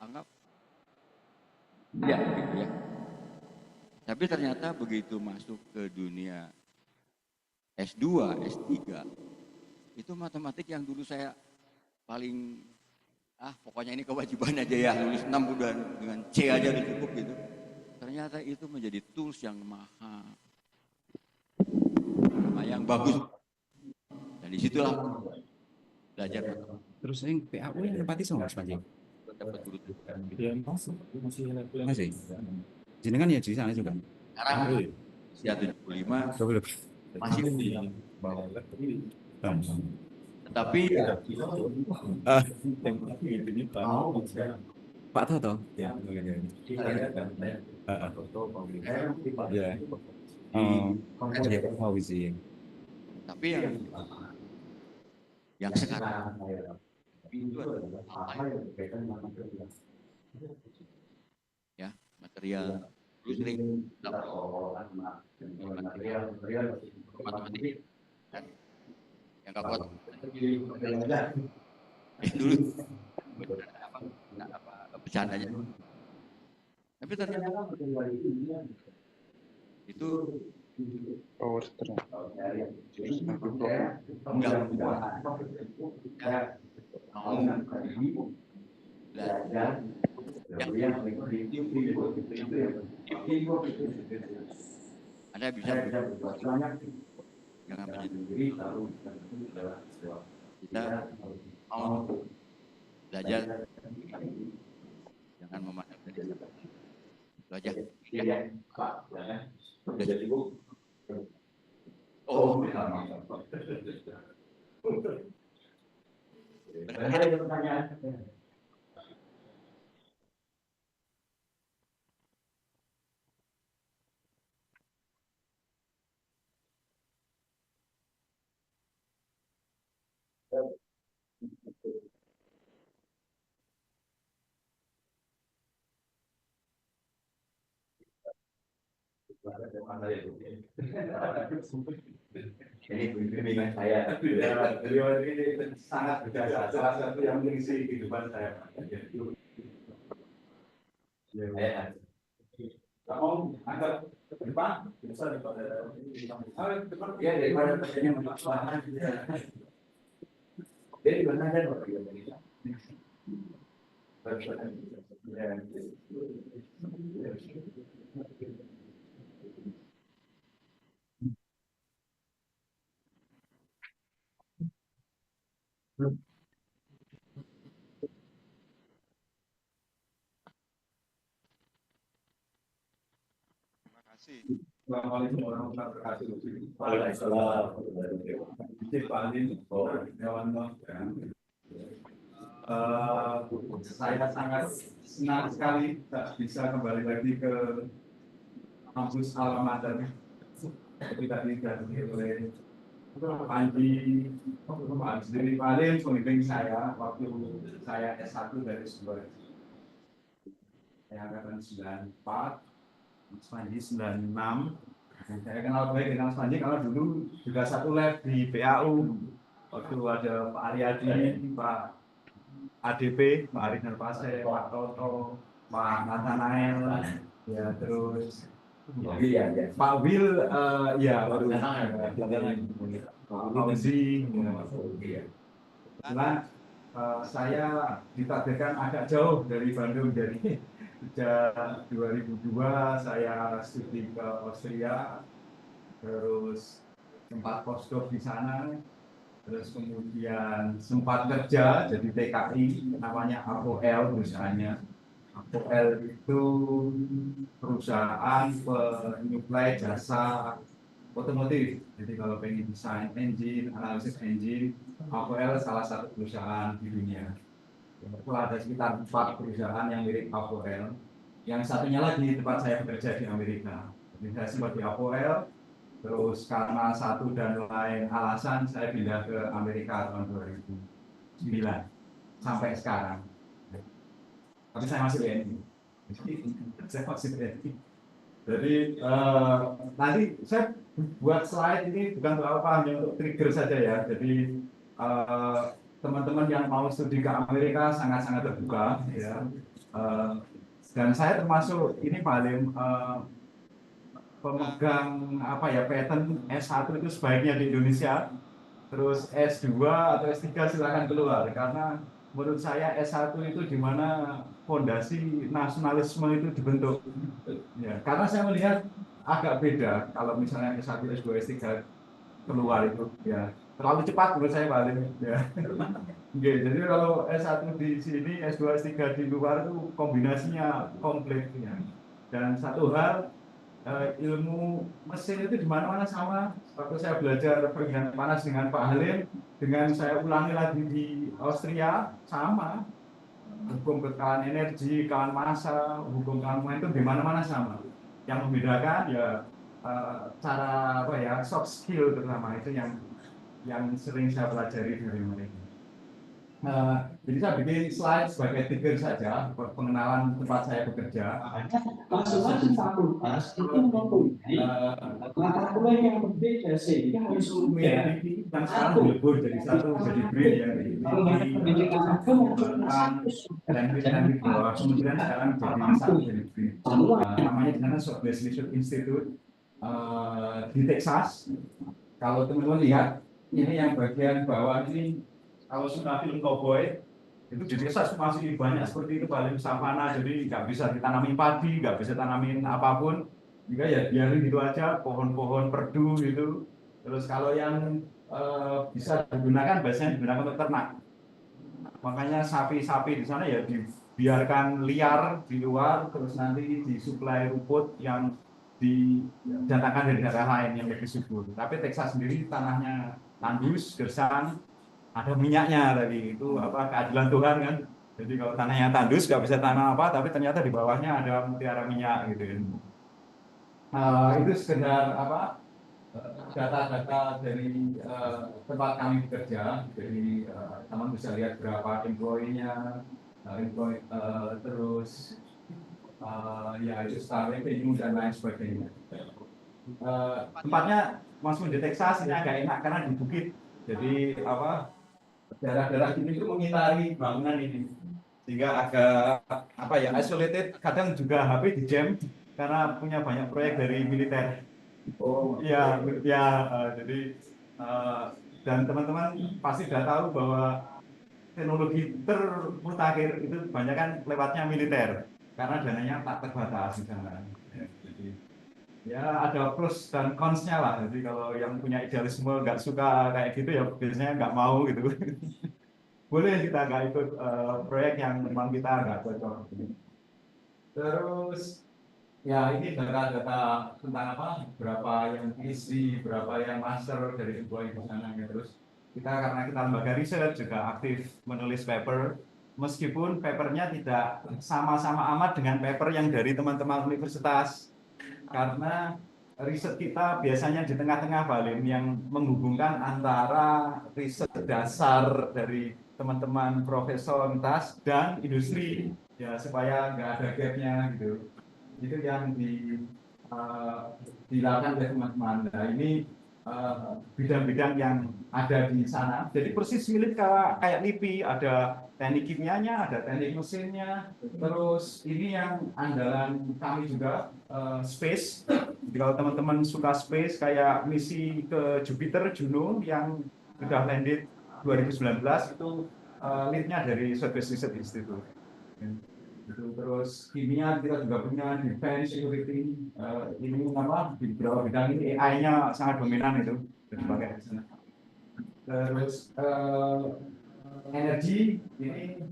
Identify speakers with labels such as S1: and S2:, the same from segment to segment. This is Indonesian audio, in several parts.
S1: anggap ya gitu ya. Tapi ternyata begitu masuk ke dunia S2, S3, itu matematik yang dulu saya paling pokoknya ini kewajiban aja ya, lulus 6 udah dengan C aja udah cukup gitu. Ternyata itu menjadi tools yang yang bagus. Dan disitulah belajar matematik.
S2: Terus yang PAU yang nepati sama Mas Panji?
S1: Dapat guru.
S3: Ya masih.
S2: Jenengan ya di sana juga?
S1: Sekarang usia 75
S2: Belum.
S1: masih tetapi
S2: Pak Toto.
S3: Ya.
S1: tapi yang sekarang itu adalah ya material terus sering matematik kan yang gak kuat dulu bercandanya tapi ternyata itu
S4: power strength
S1: enggak mau belajar Anda bisa jangan menyendiri kita mau belajar jangan memandang dari siapa itu aja ya udah cukup ada pertanyaan. Ini bimbingan saya. Beliau ini sangat berjasa, salah satu yang mengisi kehidupan saya. Kamu angkat ke depan, bisa daripada ya daripada pertanyaan masalah. Jadi mana ada Assalamualaikum warahmatullahi wabarakatuh. Waalaikumsalam. Saya sangat senang sekali bisa kembali lagi ke kampus alma mater. Seperti tadi didatangi oleh Panji, Pak Sendiri paling pemimpin saya waktu saya S1 dari Sumber. Saya angkatan 94. Mas Panji 96. Saya kenal baik dengan Mas Panji karena dulu juga satu lab di PAU. Waktu ada Pak Aryadi, Pak ADP, Pak Arif Nerpase, Pak Toto, Pak Nathanael, ya terus Pak Will, ya baru Pak Uzi. Kebetulan saya ditakdirkan agak jauh dari Bandung, jadi sejak 2002 saya studi ke Austria, terus sempat postdoc di sana, terus kemudian sempat kerja jadi TKI, namanya APOL perusahaannya. APOL itu perusahaan penyuplai jasa otomotif. Jadi kalau pengen desain engine, analisis engine, APOL salah satu perusahaan di dunia. Ada sekitar 4 perusahaan yang mirip APOL. Yang satunya lagi tempat saya bekerja di Amerika. Jadi saya sempat di APOL, terus karena satu dan lain alasan saya pindah ke Amerika tahun 2009 sampai sekarang. Tapi saya masih WNI. Saya masih WNI. Jadi nanti saya buat slide ini bukan apa hanya untuk trigger saja ya. Jadi teman-teman yang mau studi ke Amerika sangat-sangat terbuka ya. Dan saya termasuk ini paling pemegang apa ya pattern S1 itu sebaiknya di Indonesia, terus S2 atau S3 silakan keluar karena menurut saya S1 itu di mana fondasi nasionalisme itu dibentuk ya, karena saya melihat agak beda kalau misalnya S1, S2, S3 keluar itu ya terlalu cepat menurut saya paling ya. Oke, jadi kalau S1 di sini, S2, S3 di luar itu kombinasinya komplit ya. Dan satu hal ilmu mesin itu di mana-mana sama. Waktu saya belajar peregangan panas dengan Pak Halim, dengan saya ulangi lagi di Austria sama. Hukum kekalan energi, kekalan massa, hukum kekalan momentum di mana-mana sama. Yang membedakan ya cara apa ya soft skill terutama itu yang sering saya pelajari dari mereka. Jadi saya bikin slide sebagai trigger saja pengenalan tempat saya bekerja.
S5: Masing-masing fakultas itu mempunyai mata kuliah yang berbeda sehingga harus mudah.
S1: Yang sekarang dilebur jadi satu jadi BRIN ya.
S5: Pendidikan agama
S1: Dan di bawah kemudian sekarang jadi satu jadi BRIN. Namanya di sana Southwest Research Institute di Texas. Kalau teman-teman lihat ini yang bagian bawah ini. Kalau sudah film cowboy itu di desa masih banyak seperti itu paling savana, jadi nggak bisa ditanamin padi, nggak bisa tanamin apapun, juga ya biarin gitu aja pohon-pohon perdu gitu. Terus kalau yang bisa digunakan biasanya digunakan untuk ternak, makanya sapi-sapi di sana ya dibiarkan liar di luar, terus nanti disuplai rumput yang didatangkan dari daerah lain yang lebih subur. Tapi Texas sendiri tanahnya tandus, gersang, ada minyaknya tadi itu apa keadilan Tuhan kan. Jadi kalau tanahnya tandus nggak bisa tanam apa, tapi ternyata di bawahnya ada mutiara minyak gitu. Itu sekedar apa data-data dari tempat kami bekerja. Jadi teman bisa lihat berapa employee-nya, terus ya itu staff revenue dan lain sebagainya. Tempatnya masuk di Texas ini agak enak karena di bukit. Jadi apa daerah-daerah ini itu mengitari bangunan ini sehingga agak apa ya isolated, kadang juga HP di jam karena punya banyak proyek dari militer. Oh iya ya, jadi dan teman-teman pasti sudah tahu bahwa teknologi termutakhir itu kebanyakan lewatnya militer karena dananya tak terbatas di sana. Ya ada plus dan cons-nya lah. Jadi kalau yang punya idealisme nggak suka kayak gitu ya biasanya nggak mau gitu. Boleh kita nggak ikut proyek yang memang kita nggak cocok. Terus ya ini data-data tentang apa? Berapa yang PhD, berapa yang master dari employee di sana ya. Terus kita karena kita lembaga riset juga aktif menulis paper. Meskipun papernya tidak sama-sama amat dengan paper yang dari teman-teman universitas. Karena riset kita biasanya di tengah-tengah Balim yang menghubungkan antara riset dasar dari teman-teman profesor lintas dan industri ya supaya nggak ada gapnya gitu. Itu yang dilakukan oleh teman-teman. Nah ini bidang-bidang yang ada di sana. Jadi persis mirip kayak LIPI, ada teknik kimianya, ada teknik mesinnya. Terus ini yang andalan kami juga space. Jadi kalau teman-teman suka space kayak misi ke Jupiter, Juno yang sudah landed 2019 itu lead-nya dari Southwest Research Institute. Terus kimia kita juga punya defense security, ini apa di beberapa bidang ini AI-nya sangat dominan itu dipakai di sana. Terus energi ini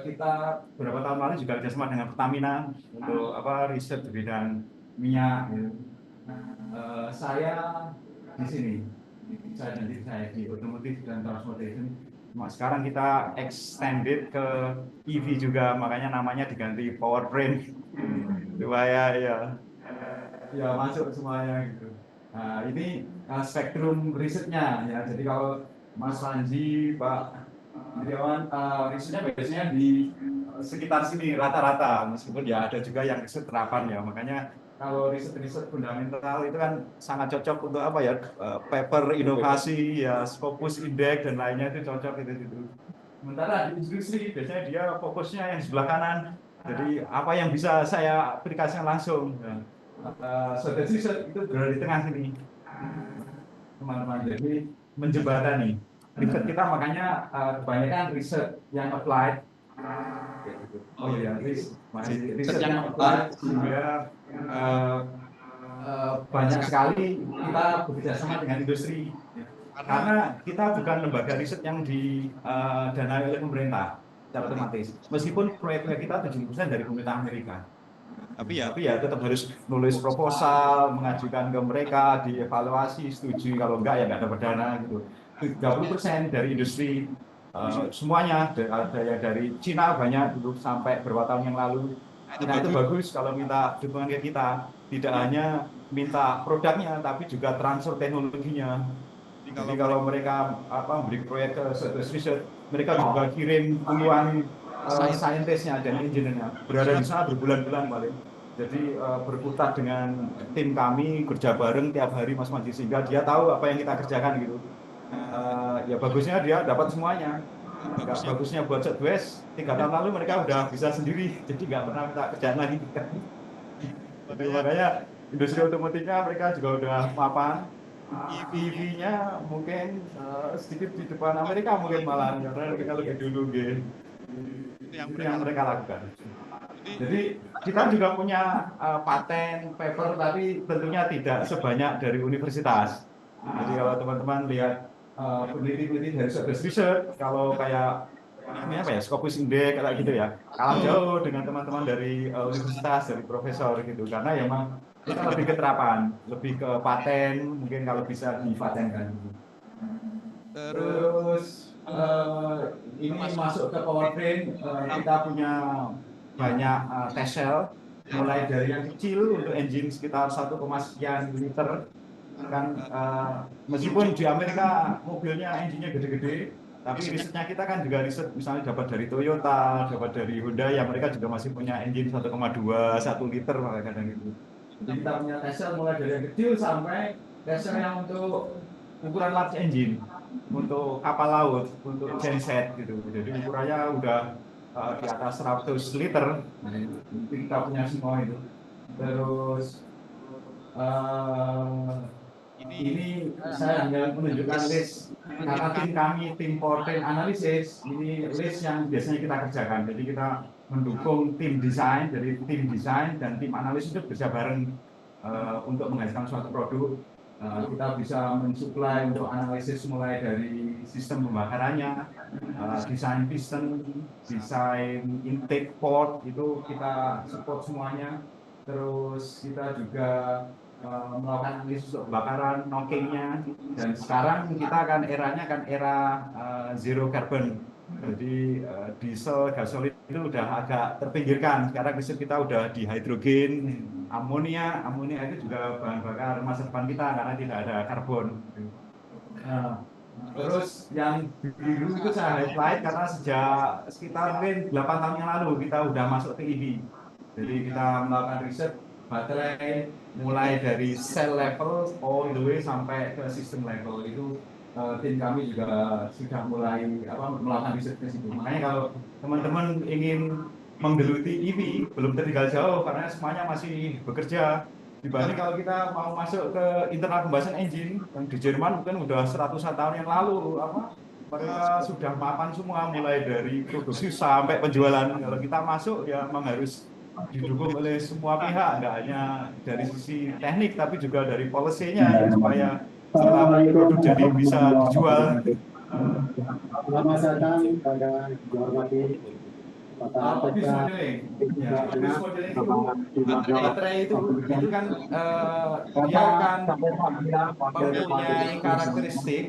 S1: kita beberapa tahun lalu juga kerjasama dengan Pertamina untuk apa riset di bidang minyak. Gitu. Saya di sini, saya di otomotif dan transportation. Sekarang kita extended ke EV juga, makanya namanya diganti powertrain supaya ya masuk semuanya gitu. Nah ini spektrum risetnya ya. Jadi kalau Mas Panji, Pak Iriawan, risetnya biasanya di sekitar sini rata-rata, meskipun ya ada juga yang riset terapan ya. Makanya kalau riset-riset fundamental itu kan sangat cocok untuk apa ya, paper inovasi ya, Scopus Index dan lainnya itu cocok itu. Sementara di industri biasanya dia fokusnya yang sebelah kanan. Jadi apa yang bisa saya aplikasikan langsung. Suatu riset itu berada di tengah sini, teman-teman. Jadi menjembatani. Riset kita makanya kebanyakan riset yang applied. Oh iya, riset yang applied sehingga banyak sekali kita bekerja sama dengan industri. Karena kita bukan lembaga riset yang didanai oleh pemerintah secara otomatis. Meskipun proyeknya kita 70% dari pemerintah Amerika. Tapi ya tetap harus nulis proposal, mengajukan ke mereka, dievaluasi, setuju, kalau enggak ya enggak dapat dana gitu. 30% dari industri semuanya, ada yang dari Cina banyak dulu sampai beberapa tahun yang lalu. Nah itu bagus kalau minta dukungan ke kita, tidak hanya minta produknya tapi juga transfer teknologinya. Jadi kalau mereka beri proyek ke suatu riset, mereka juga kirim puluhan saintisnya dan engineer-nya berada di sana berbulan-bulan paling. Jadi berkutat dengan tim kami, kerja bareng tiap hari Mas Manji, sehingga dia tahu apa yang kita kerjakan gitu. Ya bagusnya dia dapat semuanya. Nggak bagusnya buat Southwest, 3 tahun lalu mereka udah bisa sendiri, jadi nggak pernah minta kerjaan lagi. Jadi makanya industri otomotifnya mereka juga udah mapan. EV-nya mungkin sedikit di depan Amerika mungkin malah, karena mereka lebih dulu gitu. Itu yang mereka lakukan. Jadi kita juga punya paten, paper, tapi tentunya tidak sebanyak dari universitas. Jadi kalau teman-teman lihat peneliti-peneliti dari Southwest Research, kalau kayak ini apa ya, Scopus Index kayak gitu ya, kalah jauh dengan teman-teman dari universitas, dari profesor gitu, karena ya emang kita lebih ke terapan, lebih ke paten, mungkin kalau bisa dipatenkan. Terus ini masuk ke powertrain, kita punya banyak test cell, mulai dari yang kecil untuk engine sekitar 1, sekian liter. Kan meskipun di Amerika mobilnya engine-nya gede-gede, tapi risetnya kita kan juga riset misalnya dapat dari Toyota, dapat dari Honda, yang mereka juga masih punya engine 1,2, 1 liter kadang gitu. Jadi kita punya test cell mulai dari yang kecil sampai test cell yang untuk ukuran large engine, untuk kapal laut, untuk genset gitu. Jadi ukurannya udah di atas 100 liter. Kita punya semua itu. Terus ini saya hanya menunjukkan list, karena tim kami, tim powertrain analisis, ini list yang biasanya kita kerjakan. Jadi kita mendukung tim desain, dari tim desain dan tim analisis itu bekerja bareng untuk menghasilkan suatu produk. Kita bisa mensuplai untuk analisis mulai dari sistem pembakarannya, desain piston, desain intake port, itu kita support semuanya. Terus kita juga melakukan analisis untuk pembakaran, knockingnya, dan sekarang kita akan eranya era zero carbon. Jadi diesel, gasolin itu udah agak terpinggirkan. Sekarang riset kita udah di hidrogen, amonia itu juga bahan bakar masa depan kita karena tidak ada karbon. Terus yang biru itu saya highlight karena sejak sekitar mungkin 8 tahun yang lalu kita udah masuk ke EV. Jadi kita melakukan riset baterai mulai dari cell level all the way sampai ke system level. Itu tim kami juga sudah mulai melakukan riset ke situ. Makanya kalau teman-teman ingin menggeluti EV belum tertinggal jauh karena semuanya masih bekerja. Dibanding kalau kita mau masuk ke internal combustion engine yang di Jerman mungkin udah 100-an tahun yang lalu, mereka sudah mapan semua mulai dari produksi sampai penjualan. Kalau kita masuk ya memang harus didukung oleh semua pihak, nggak hanya dari sisi teknik tapi juga dari policy-nya supaya setelah produk jadi bisa dijual.
S5: Selamat datang pada dihormati
S1: Habis modeling baterai itu kan dia akan mempunyai karakteristik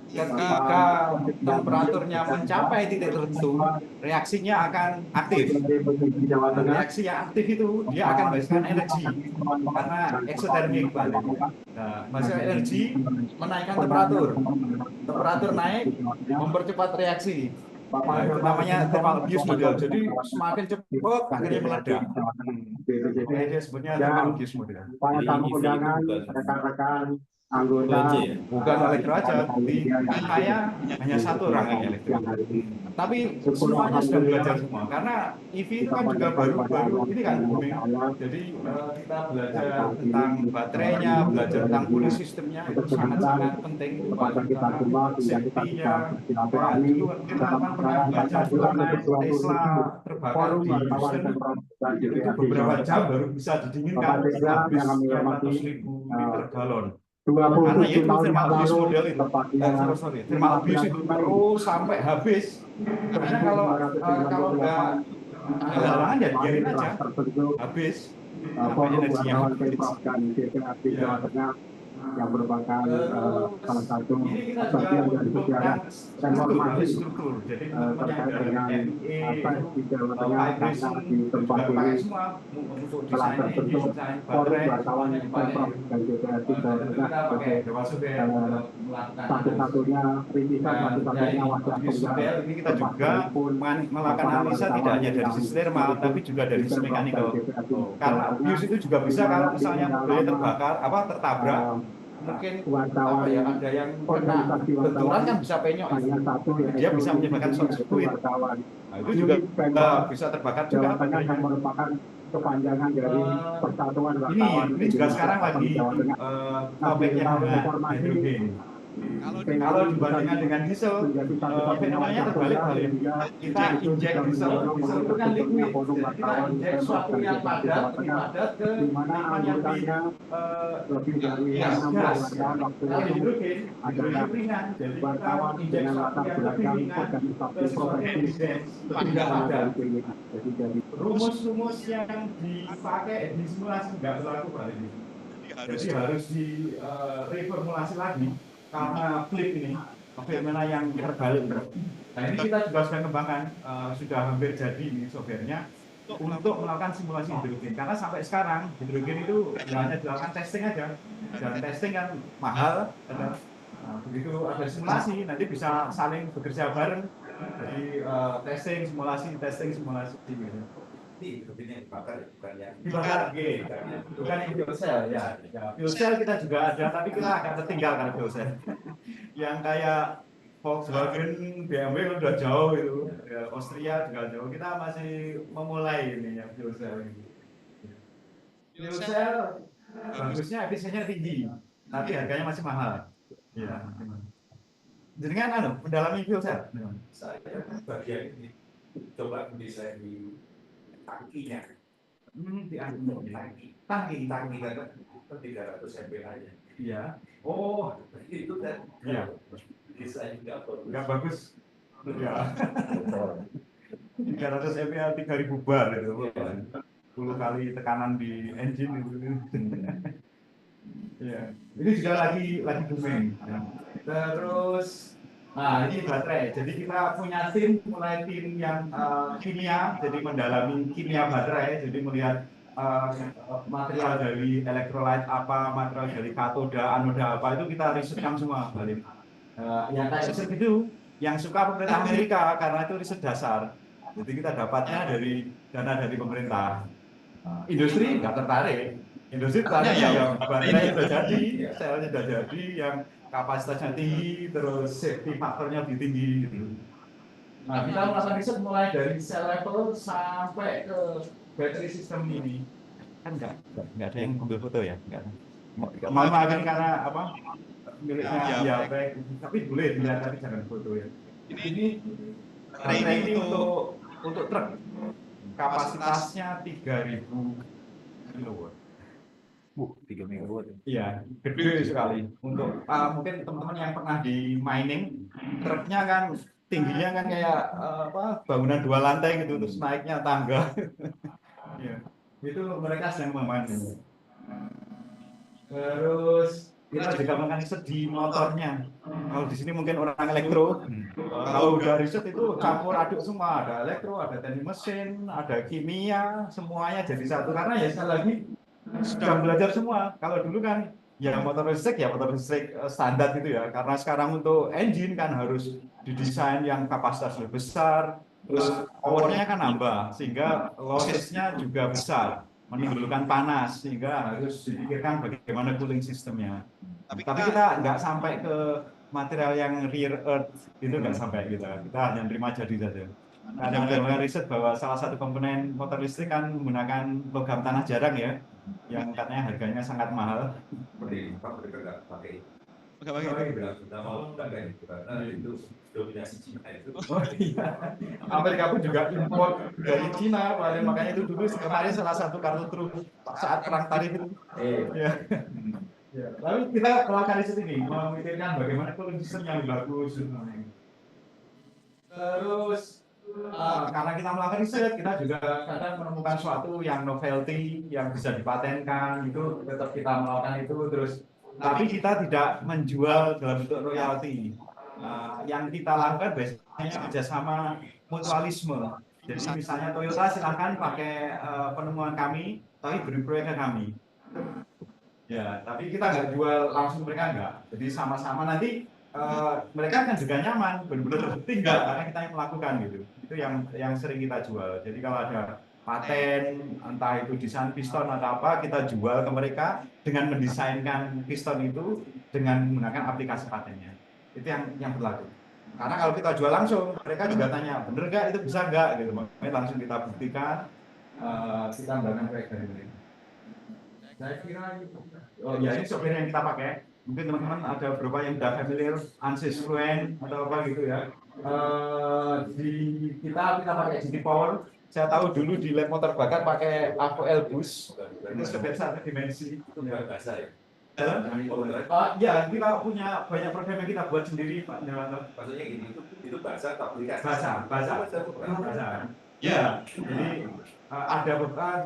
S1: ketika temperaturnya mencapai titik tertentu, reaksinya akan aktif. Reaksi yang aktif itu dia akan menghasilkan energi karena eksotermik. Nah, menghasilkan energi menaikkan temperatur. Temperatur naik, mempercepat reaksi. Nah, itu namanya thermal abuse model. Jadi semakin cepat akhirnya meledak. Makanya dia sebutnya thermal abuse model.
S5: Para tamu
S3: Ini
S5: undangan,
S3: bukan
S5: rekan-rekan, anggota,
S3: BNC ya?
S1: Bukan elektro aja, di tim saya hanya satu orang yang elektro. Tapi semuanya sudah belajar semua, karena EV itu kan juga baru ini kan booming. Jadi kita belajar tentang baterainya, belajar tentang cooling sistemnya, itu sangat-sangat penting buat kita safety-nya. Kayak dulu kita pernah baca mengenai Tesla terbakar di Houston, itu beberapa jam baru bisa didinginkan, habis 200.000 liter galon. Karena ya itu thermal abuse model itu, thermal abuse itu terus sampai habis. Karena kalau nggak ada halangan ya biarin aja, habis. Sampai energinya habis. Ya.
S5: Yang merupakan salah satu
S1: Ini kita
S5: asosiasi yang
S1: juga
S5: disediakan transformasi
S1: struktur. Jadi
S5: terkait dengan apa di Jawa Tengah karena di tempat
S1: juga
S5: ini
S1: pakai semua untuk
S5: telah
S1: desainnya,
S5: terbentuk
S1: desain
S5: forum
S1: baterai,
S5: wartawan
S1: yang pakai
S5: Pemprov dan DPR Jawa
S1: kita
S5: Tengah
S1: pakai
S5: sebagai
S1: Dewa Sudel melakukan
S5: satu-satunya rintisan satu-satunya wadah
S1: Sudel ini kita juga melakukan analisa tidak hanya dari sisi thermal tapi juga dari sisi mekanikal. Karena abuse itu juga bisa kalau misalnya mobilnya terbakar tertabrak, mungkin
S5: wartawan
S1: ada yang kena benturan kan bisa penyok,
S5: hanya satu
S1: dia bisa menyebabkan short circuit. Nah, itu juga bisa terbakar juga
S5: Jawa Tengah
S1: baterainya.
S5: yang merupakan kepanjangan dari persatuan wartawan
S1: Ini juga sekarang lagi
S5: Jawa Tengah.
S1: topiknya hidrogen. Kalau dibandingkan dengan diesel, fenomenanya terbalik-balik. Kita injek diesel itu kan liquid. Jadi kita injek suatu yang padat, ke yang
S5: lebih dari
S1: gas.
S5: 60 waktu
S1: Kalau
S5: itu
S1: hidrogen
S5: adalah
S1: ringan. Jadi kita
S5: wartawan
S1: injek
S5: dengan
S1: suatu
S5: latar
S1: yang lebih
S5: belakang
S1: ringan
S5: organisasi
S1: ke sesuatu yang
S5: profesi
S1: tidak padat.
S5: Jadi dari
S1: Rumus-rumus yang dipakai di simulasi nggak berlaku Pak. Jadi harus direformulasi lagi karena flip ini fenomena yang terbalik. Nah ini kita juga sudah kembangkan, sudah hampir jadi ini softwarenya untuk melakukan simulasi hidrogen. Karena sampai sekarang hidrogen itu hanya dilakukan testing aja, dan testing kan mahal. Nah, begitu ada simulasi nanti bisa saling bekerja bareng. Jadi testing simulasi gitu.
S6: Hidrogennya dibakar bukan yang
S1: Dibakar, bukan yang fuel cell ya. Fuel cell kita juga ada, tapi kita agak tertinggal karena fuel cell. Yang kayak Volkswagen, BMW udah jauh itu, ya, Austria juga jauh. Kita masih memulai ini yang fuel cell ini. Fuel cell bagusnya efisiensinya tinggi, tapi harganya masih mahal. Ya. Jadi kan mendalami fuel cell.
S6: saya bagian ini coba desain di tangkinya.
S1: Tangki
S6: Karena 300 mp aja.
S1: Iya. Oh,
S6: Itu kan
S1: iya.
S6: desain juga
S1: Nggak bagus. Ya. 300 mPa 3000 bar itu. 10 kali tekanan di engine itu. Ya. Ini juga lagi booming. Terus ini baterai. Jadi kita punya tim, mulai tim yang kimia, jadi mendalami kimia baterai, jadi melihat material dari elektrolyte apa, material dari katoda, anoda apa, itu kita risetkan semua balik. Yang kayak riset itu, yang suka pemerintah Amerika karena itu riset dasar. Jadi kita dapatnya dari dana dari pemerintah. Industri nggak tertarik. Industri tertarik yang baterai sudah jadi, selnya sudah jadi, yang kapasitasnya tinggi, terus safety faktornya lebih tinggi. Gitu. Nah, kita melakukan riset mulai dari cell level sampai ke battery system ini. Kan nggak ada yang ambil foto ya? Maafin karena apa? Miliknya ya baik, tapi boleh dilihat tapi jangan foto ya. Ini baterai ini untuk truk kapasitasnya 3000 kW.
S3: 3 megawatt.
S1: Iya, gede sekali. Untuk mungkin teman-teman yang pernah di mining, truknya kan tingginya kan kayak bangunan 2 lantai gitu, terus naiknya tangga. Iya, itu mereka sedang memining. Terus kita juga melakukan riset di motornya. Kalau di sini mungkin orang elektro, kalau udah riset itu campur aduk semua, ada elektro, ada teknik mesin, ada kimia, semuanya jadi satu. Karena ya sekali lagi sedang belajar semua. Kalau dulu kan ya motor listrik standar gitu ya. Karena sekarang untuk engine kan harus didesain yang kapasitas lebih besar, terus powernya kan nambah, sehingga lossesnya juga besar, menimbulkan panas, sehingga harus dipikirkan bagaimana cooling sistemnya. Tapi kita nggak sampai ke material yang rare earth, itu nggak sampai kita hanya terima jadi saja. Ada melakukan riset bahwa salah satu komponen motor listrik kan menggunakan logam tanah jarang ya, yang katanya harganya sangat mahal.
S6: Seperti pabrik nggak pakai.
S2: Enggak pakai.
S6: Orang bilang sudah mau nggak kayak gitu karena itu dominasi Cina itu.
S1: Oh iya, Amerika pun juga impor dari Cina, makanya itu dulu kemarin salah satu kartu truf saat perang tarif itu. Ya. Ya. Lalu kita melakukan riset ini, memikirkan bagaimana cooling system yang bagus. Terus karena kita melakukan riset, kita juga kadang menemukan suatu yang novelty, yang bisa dipatenkan, itu tetap kita melakukan itu terus. Tapi kita tidak menjual dalam bentuk royalti. Yang kita lakukan biasanya kerjasama mutualisme. Jadi misalnya Toyota silahkan pakai penemuan kami, tapi beri proyek ke kami. Ya, tapi kita nggak jual langsung mereka nggak. Jadi sama-sama nanti mereka kan juga nyaman, benar-benar tinggal karena kita yang melakukan gitu. Itu yang sering kita jual. Jadi kalau ada paten, entah itu desain piston atau apa, kita jual ke mereka dengan mendesainkan piston itu dengan menggunakan aplikasi patennya. Itu yang berlaku. Karena kalau kita jual langsung, mereka juga tanya, bener nggak itu bisa nggak gitu. Makanya langsung kita buktikan, kita melakukan proyek dari mereka. Saya kira, oh ya ini software yang kita pakai. Mungkin teman-teman ada beberapa yang sudah familiar, ANSYS Fluent atau apa gitu ya. Kita pakai GT Power. Saya tahu dulu di lab motor bakar pakai AVL Bus. Itu software satu dimensi.
S6: Itu nggak bahasa ya.
S1: Ya, kita punya banyak program yang kita buat sendiri, Pak Nirwanto.
S6: Maksudnya gini, itu bahasa atau aplikasi?
S1: Bahasa. Ya, jadi ada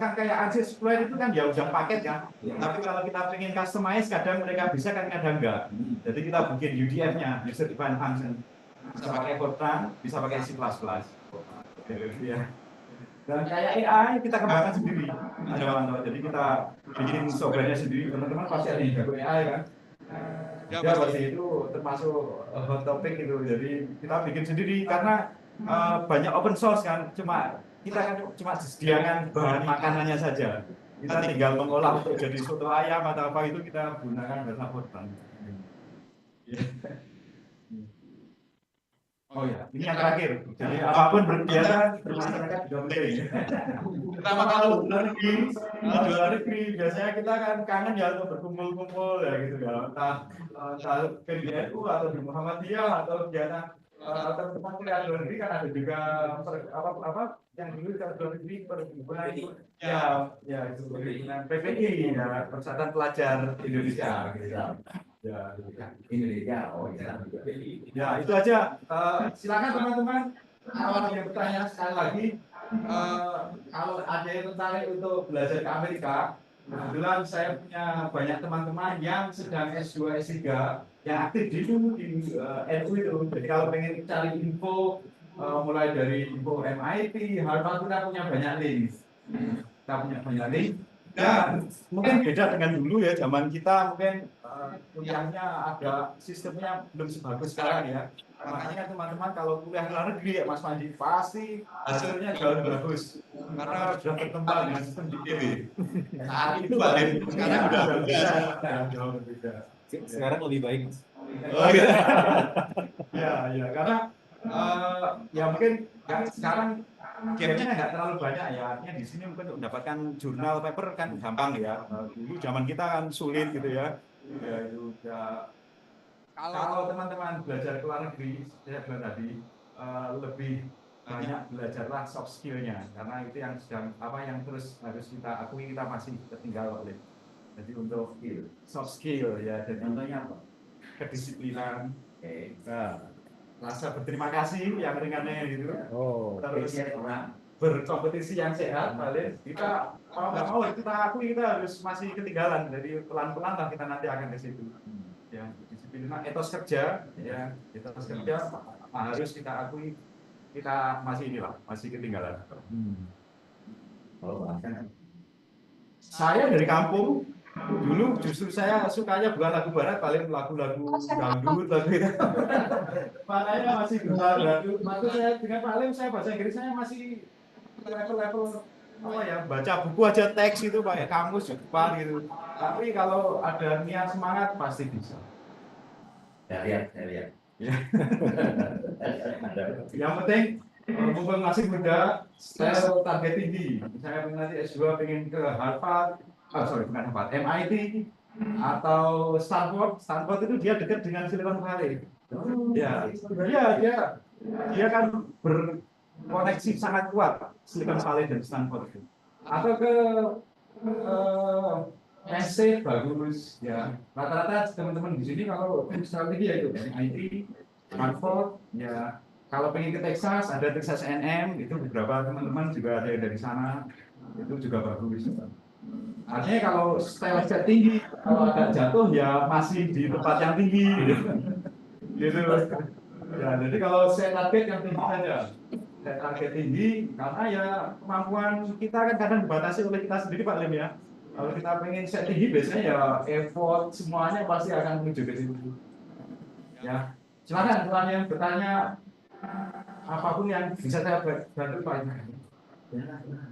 S1: kan kayak ANSYS Fluent itu kan ya udah paket kan. Tapi kalau kita pengen customize, kadang mereka bisa kan kadang enggak. Jadi kita bikin UDF-nya, user defined function. Bisa pakai Fortran, bisa pakai C++. Ya. Dan kayak AI kita kembangkan sendiri. Jadi kita bikin software-nya sendiri. Teman-teman pasti ada yang jago AI kan. Ya pasti itu termasuk hot topic itu. Jadi kita bikin sendiri karena banyak open source kan. Kita kan cuma disediakan bahan makanannya saja. Kita tinggal mengolah untuk jadi soto ayam atau apa itu kita gunakan bahasa Fortran. Oh ya, ini yang terakhir. Jadi apapun berkegiatan bermasyarakat juga penting. Pertama kalau luar negeri, biasanya kita kan kangen ya untuk berkumpul-kumpul ya gitu ya. Entah PBNU atau di Muhammadiyah atau kegiatan teman-teman kuliah luar negeri kan ada juga apa yang dulu kita luar negeri perhimpunan ya itu perhimpunan PPI ya Persatuan Pelajar Indonesia gitu ya. Ya, Indonesia. Oh ya. Ya, itu aja. Silakan teman-teman. Kalau yang bertanya sekali lagi, kalau ada yang tertarik untuk belajar ke Amerika, kebetulan saya punya banyak teman-teman yang sedang S2, S3 yang aktif di NU itu. Jadi kalau pengen cari info, mulai dari info MIT, Harvard, kita punya banyak link. Dan mungkin beda dengan dulu ya, zaman kita mungkin kuliahnya ada sistemnya belum sebagus sekarang ya. Makanya kan teman-teman kalau kuliah luar negeri ya Mas Mandi pasti hasilnya jauh lebih bagus karena sudah berkembang dengan sistem di ITB. Saat itu sekarang sudah jauh berbeda.
S3: Sekarang lebih baik.
S1: Oh, gitu. Ya karena ya mungkin sekarang gapnya nggak terlalu banyak ya, artinya di sini mungkin untuk mendapatkan jurnal paper kan gampang ya. Dulu zaman kita kan sulit gitu ya. Ya itu ya. Kalau teman-teman belajar ke luar negeri, saya bilang tadi lebih banyak belajarlah soft skill-nya karena itu yang sedang yang terus harus kita akui kita masih tertinggal oleh. Jadi untuk soft skill ya, jadi contohnya apa? Kedisiplinan, rasa berterima kasih yang ringannya gitu. Terus berkompetisi yang sehat, balik kita mau nggak mau kita akui kita harus masih ketinggalan. Jadi pelan-pelan lah kita nanti akan ke situ. Ya, disiplin, etos kerja, ya, etos kerja harus kita akui kita masih masih ketinggalan. Saya dari kampung Dulu justru saya sukanya bukan lagu barat, paling lagu-lagu dangdut, lagu itu. Makanya masih besar. Waktu saya dengan Pak Lim, saya bahasa Inggris saya masih level-level apa ya, baca buku aja teks itu pakai kamus di depan gitu. Tapi kalau ada niat semangat pasti bisa.
S6: Ya lihat.
S1: Yang penting mumpung masih muda, saya target tinggi. Saya nanti S2 pengen ke Harvard, bukan Harvard, MIT atau Stanford. Stanford itu dia dekat dengan Silicon Valley. Ya, dia kan berkoneksi sangat kuat Silicon Valley dan Stanford itu. Atau ke NC bagus ya. Rata-rata teman-teman di sini kalau strategi ya itu MIT, Stanford, ya. Kalau pengen ke Texas, ada Texas A&M, itu beberapa teman-teman juga ada yang dari sana, itu juga bagus. Artinya kalau style tinggi, kalau agak jatuh ya masih di tempat yang tinggi, gitu. Ya, jadi kalau saya target yang tinggi saja, saya target tinggi karena ya kemampuan kita kan kadang dibatasi oleh kita sendiri Pak Lim ya. Kalau kita pengen set tinggi biasanya ya effort semuanya pasti akan menuju ke situ. Ya, silakan tuan yang bertanya apapun yang bisa saya bantu Pak.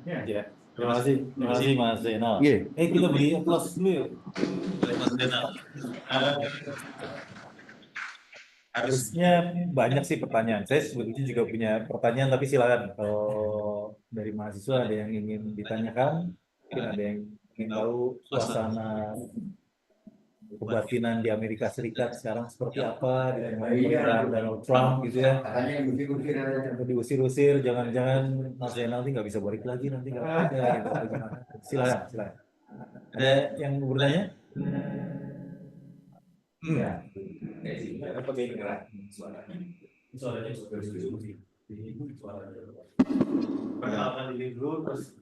S3: Ya. Terima kasih Mas Zainal.
S2: Iya.
S3: Kita beri aplaus dulu yuk. Mas Zainal. Harusnya banyak sih pertanyaan. Saya sebetulnya juga punya pertanyaan, tapi silakan kalau dari mahasiswa ada yang ingin ditanyakan, mungkin ada yang ingin tahu suasana kebatinan di Amerika Serikat sekarang seperti apa dengan pemerintahan Donald Trump gitu ya.
S6: Katanya yang
S3: Diusir-usir, jangan-jangan Mas Zainal nanti nggak bisa balik lagi nanti nggak ada gitu. Silakan. Ada yang mau bertanya?
S6: Ya.
S3: Apa kira-kira?
S6: Suaranya
S3: Perkenalkan diri dulu terus.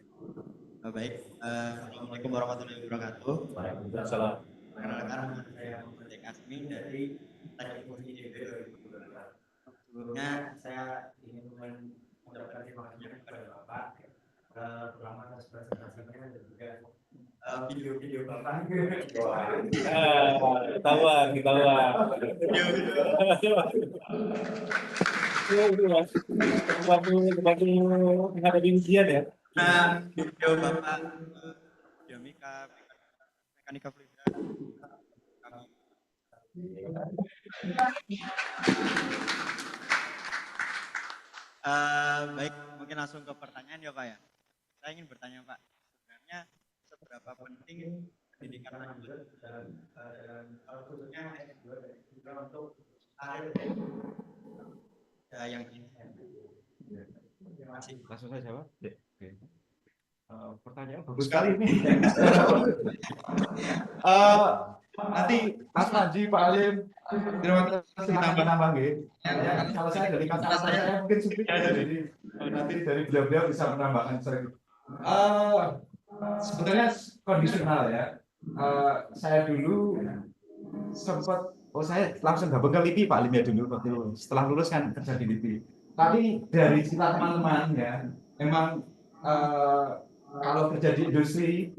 S7: Baik, Assalamualaikum warahmatullahi wabarakatuh.
S3: Waalaikumsalam.
S7: Perkenalkan, saya Muhammad Asmi dari Teknik Musik ITB 2022. Sebelumnya saya ingin mengucapkan terima kasih kepada Bapak, terutama atas presentasinya dan juga video-video Bapak.
S3: Ketahuan. Waktu menghadapi ujian ya.
S7: Nah, video Bapak, Biomika, Mekanika Fluida. Baik, mungkin langsung ke pertanyaan ya Pak ya. Saya ingin bertanya Pak, sebenarnya seberapa penting pendidikan lanjut dan khususnya S2 dan juga untuk karir yang ini. Terima kasih.
S1: Langsung saja Pak. Pertanyaan bagus sekali ini. Nanti Mas Panji, Pak Alim, terima kasih nambah-nambah gitu. Ya, kalau saya dari kata saya mungkin sulit ya, jadi nanti dari beliau-beliau bisa menambahkan sering. Sebenarnya kondisional ya. Saya dulu sempat, saya langsung gabung ke LIPI Pak Alim ya dulu waktu setelah lulus kan kerja di LIPI. Tapi dari cerita teman-teman ya, memang kalau kerja di industri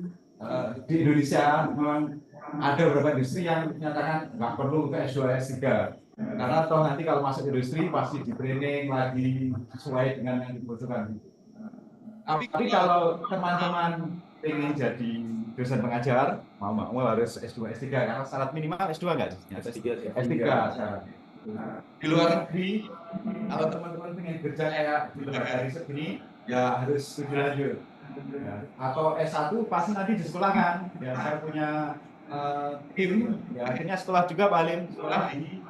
S1: di Indonesia memang ada beberapa industri yang menyatakan nggak perlu ke S2 S3 karena toh nanti kalau masuk industri pasti di training lagi sesuai dengan yang dibutuhkan. Tapi kalau teman-teman ingin jadi dosen pengajar mau harus S2 S3 karena syarat minimal S2 nggak sih? S3 syarat. Di luar negeri kalau teman-teman ingin kerja kayak di lembaga riset ini ya harus studi lanjut. Ya, atau S1 pasti nanti di sekolah kan ya saya punya tim ya akhirnya sekolah juga paling sekolah di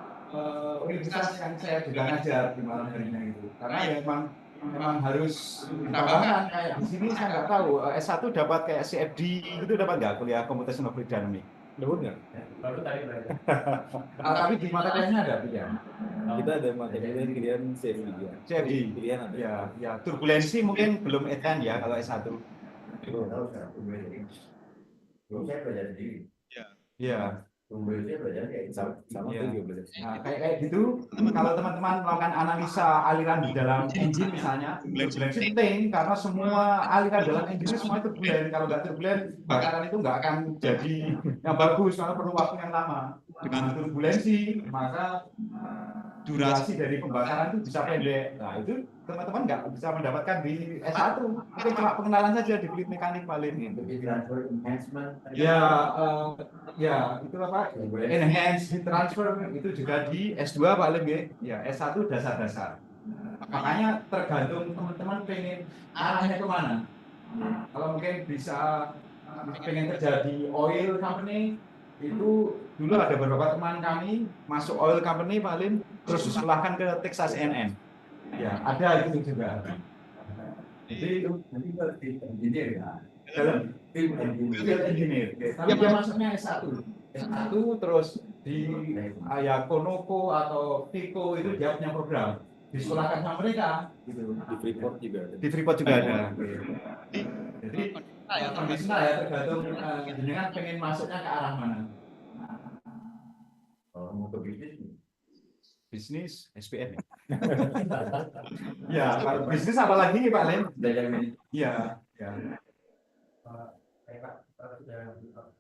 S1: universitas yang saya juga ngajar di malam harinya gitu karena ya memang harus ditambahkan kayak di sini saya nggak tahu S1 dapat kayak CFD itu dapat nggak kuliah computational fluid dynamics
S3: Dapat nggak?
S7: Baru tadi belajar.
S1: tapi di mata kuliahnya ada pilihan
S3: Kita ada materi pilihan CFD ya.
S1: CFD
S3: Pilihan ada.
S1: ya turbulensi mungkin belum advance ya kalau S1
S6: Belum saya belajar sendiri.
S1: ya
S3: sama
S1: Iya.
S3: tuh juga belajar.
S1: Nah, kayak gitu, kalau teman-teman melakukan analisa aliran di dalam engine misalnya, turbulensi penting karena semua aliran dalam engine semua turbulen. Kalau nggak turbulen, bakaran itu nggak akan jadi yang bagus karena perlu waktu yang lama. Dengan turbulensi, maka durasi dari pembakaran itu bisa pendek. Nah, itu teman-teman nggak bisa mendapatkan di S1. Mungkin cuma pengenalan saja di fluid mekanik paling. Ya, ya itu apa? Enhanced heat transfer itu juga di S2 paling ya. Ya, S1 dasar-dasar. Makanya tergantung teman-teman pengen arahnya kemana. Kalau mungkin bisa pengen kerja di oil company, itu dulu ada beberapa teman kami masuk oil company paling terus disekolahkan ke Texas A&M. Ya, ada itu juga. Jadi engineer ya. Dalam field engineer. Tapi dia masuknya S1. S1 terus di ya Konoko atau Tiko itu dia punya program. Disekolahkan sama mereka gitu.
S3: Di Freeport juga ada.
S1: Di Freeport juga ada. Jadi konvensional ya tergantung jenengan pengen masuknya ke arah mana.
S6: Kalau mau ke
S1: Bisnis SPM. Ya, kalau bisnis apalagi Pak Len? Iya, ya.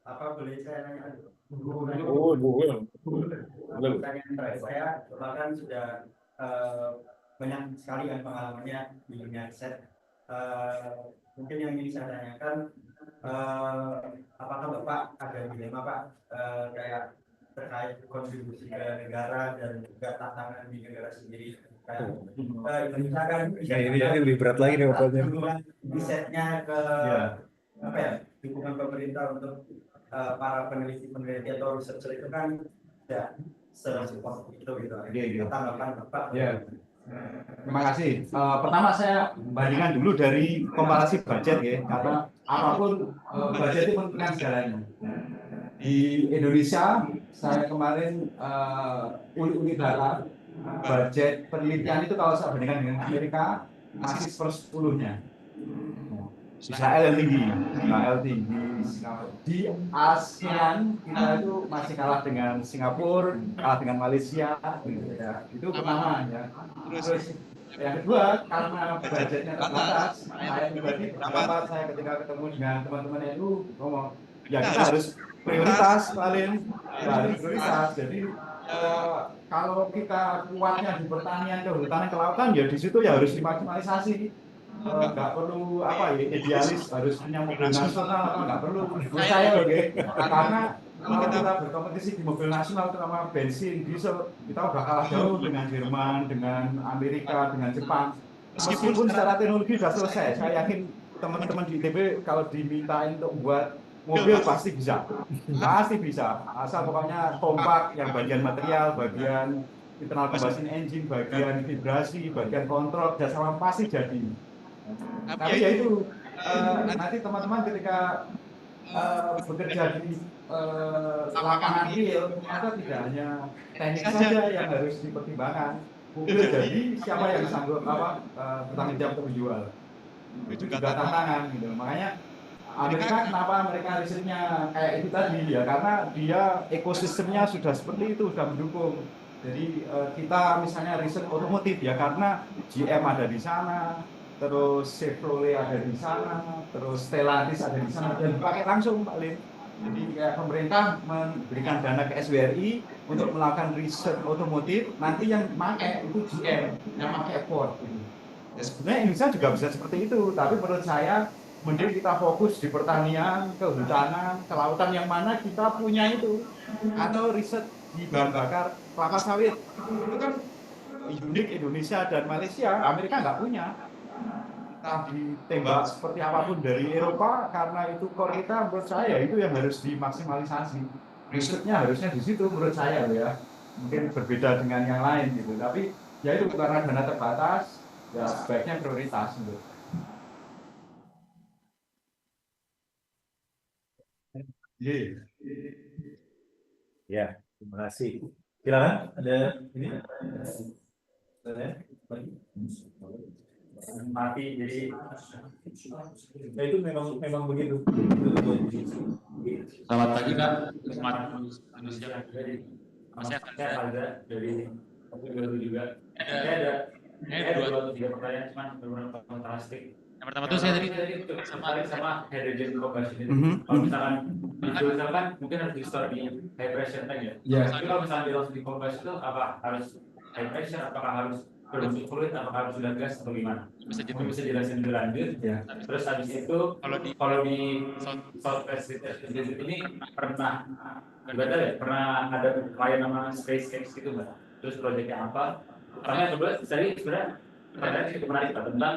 S7: Apa boleh saya nanya?
S3: Oh, boleh.
S7: Pertanyaan terakhir saya bahkan sudah banyak sekali kan pengalamannya di dunia riset. Mungkin yang ingin saya tanyakan, apakah Bapak ada dilema Pak kayak terkait kontribusi ke negara dan juga tantangan di negara sendiri? Indonesia kan
S3: Ini lebih berat lagi nih pokoknya.
S7: risetnya ke
S1: Ya.
S7: apa ya, dukungan pemerintah untuk para peneliti atau researcher itu kan tidak sesuatu itu gitu. Tanggapan Bapak.
S1: Ya. Terima kasih. Pertama saya bandingkan dulu dari komparasi budget ya, karena apapun budget itu menentukan segalanya. Di Indonesia saya kemarin uli data budget penelitian itu kalau saya bandingkan dengan Amerika masih 1/10-nya. Israel yang tinggi, di ASEAN kita itu masih kalah dengan Singapura, kalah dengan Malaysia, gitu ya. Itu pertama ya. Terus yang kedua karena budgetnya terbatas, saya pribadi berpendapat saya ketika ketemu dengan teman-teman itu ngomong, ya kita harus prioritas paling, harus prioritas. Jadi kalau kita kuatnya di pertanian, kehutanan, kelautan, ya di situ ya harus dimaksimalisasi. Nggak perlu apa ya idealis harus punya mobil nasional atau nggak perlu menurut saya oke karena kalau kita berkompetisi di mobil nasional terutama bensin diesel kita udah kalah jauh dengan Jerman, dengan Amerika, dengan Jepang meskipun secara teknologi sudah selesai. Saya yakin teman-teman di ITB kalau dimintain untuk buat mobil pasti bisa asal pokoknya kompak yang bagian material, bagian internal combustion engine, bagian vibrasi, bagian kontrol, jasa pasti jadi. Tapi ya itu nanti teman-teman ketika bekerja di lapangan real ternyata tidak hanya teknik saja yang harus dipertimbangkan. Mobil jadi siapa yang sanggup bertanggung jawab untuk menjual. Itu juga tantangan gitu. Makanya Amerika kenapa mereka risetnya kayak itu tadi ya karena dia ekosistemnya sudah seperti itu sudah mendukung. Jadi kita misalnya riset otomotif ya karena GM ada di sana. Terus Chevrolet ada di sana, terus Stellantis ada di sana dan dipakai langsung Pak Lim. Jadi kayak pemerintah memberikan dana ke SWRI untuk melakukan riset otomotif, nanti yang pakai itu GM, yang pakai Ford. Ya, sebenarnya Indonesia juga bisa seperti itu, tapi menurut saya mending kita fokus di pertanian, kehutanan, kelautan yang mana kita punya itu, atau riset di bahan bakar kelapa sawit. Itu kan unik Indonesia dan Malaysia, Amerika nggak punya. Kita ditembak seperti apapun dari Eropa karena itu core kita menurut saya itu yang harus dimaksimalisasi. Risetnya harusnya di situ menurut saya ya. Mungkin berbeda dengan yang lain gitu. Tapi ya itu karena dana terbatas ya sebaiknya prioritas gitu.
S3: Ya, terima kasih. Silakan ada ini.
S7: Mati jadi
S3: itu memang begitu.
S8: Selamat pagi Kak. manusia juga di
S3: Saya
S8: masyarakat.
S3: ada dari juga.
S8: Ada
S3: Saya ada 2 atau 3 pertanyaan, cuman beberapa fantastik.
S8: yang pertama tuh saya tadi
S3: sama hydrogen combustion itu.
S2: Mhm.
S3: Kalau misalkan misalkan mungkin harus di store di high pressure tank ya.
S2: Iya.
S3: Tapi kalau misalnya di langsung di combustion itu apa harus high pressure, apakah harus produksi fluid, apakah harus sudah gas atau gimana?
S8: bisa jadi
S3: Mungkin bisa jelasin lebih lanjut.
S2: Ya.
S3: Terus habis itu kalau di South Pacific Institute ini pernah ibadah ya, pernah ada klien nama SpaceX gitu mbak. Terus proyeknya apa? Karena yang kedua tadi sebenarnya pertanyaan cukup menarik Pak, tentang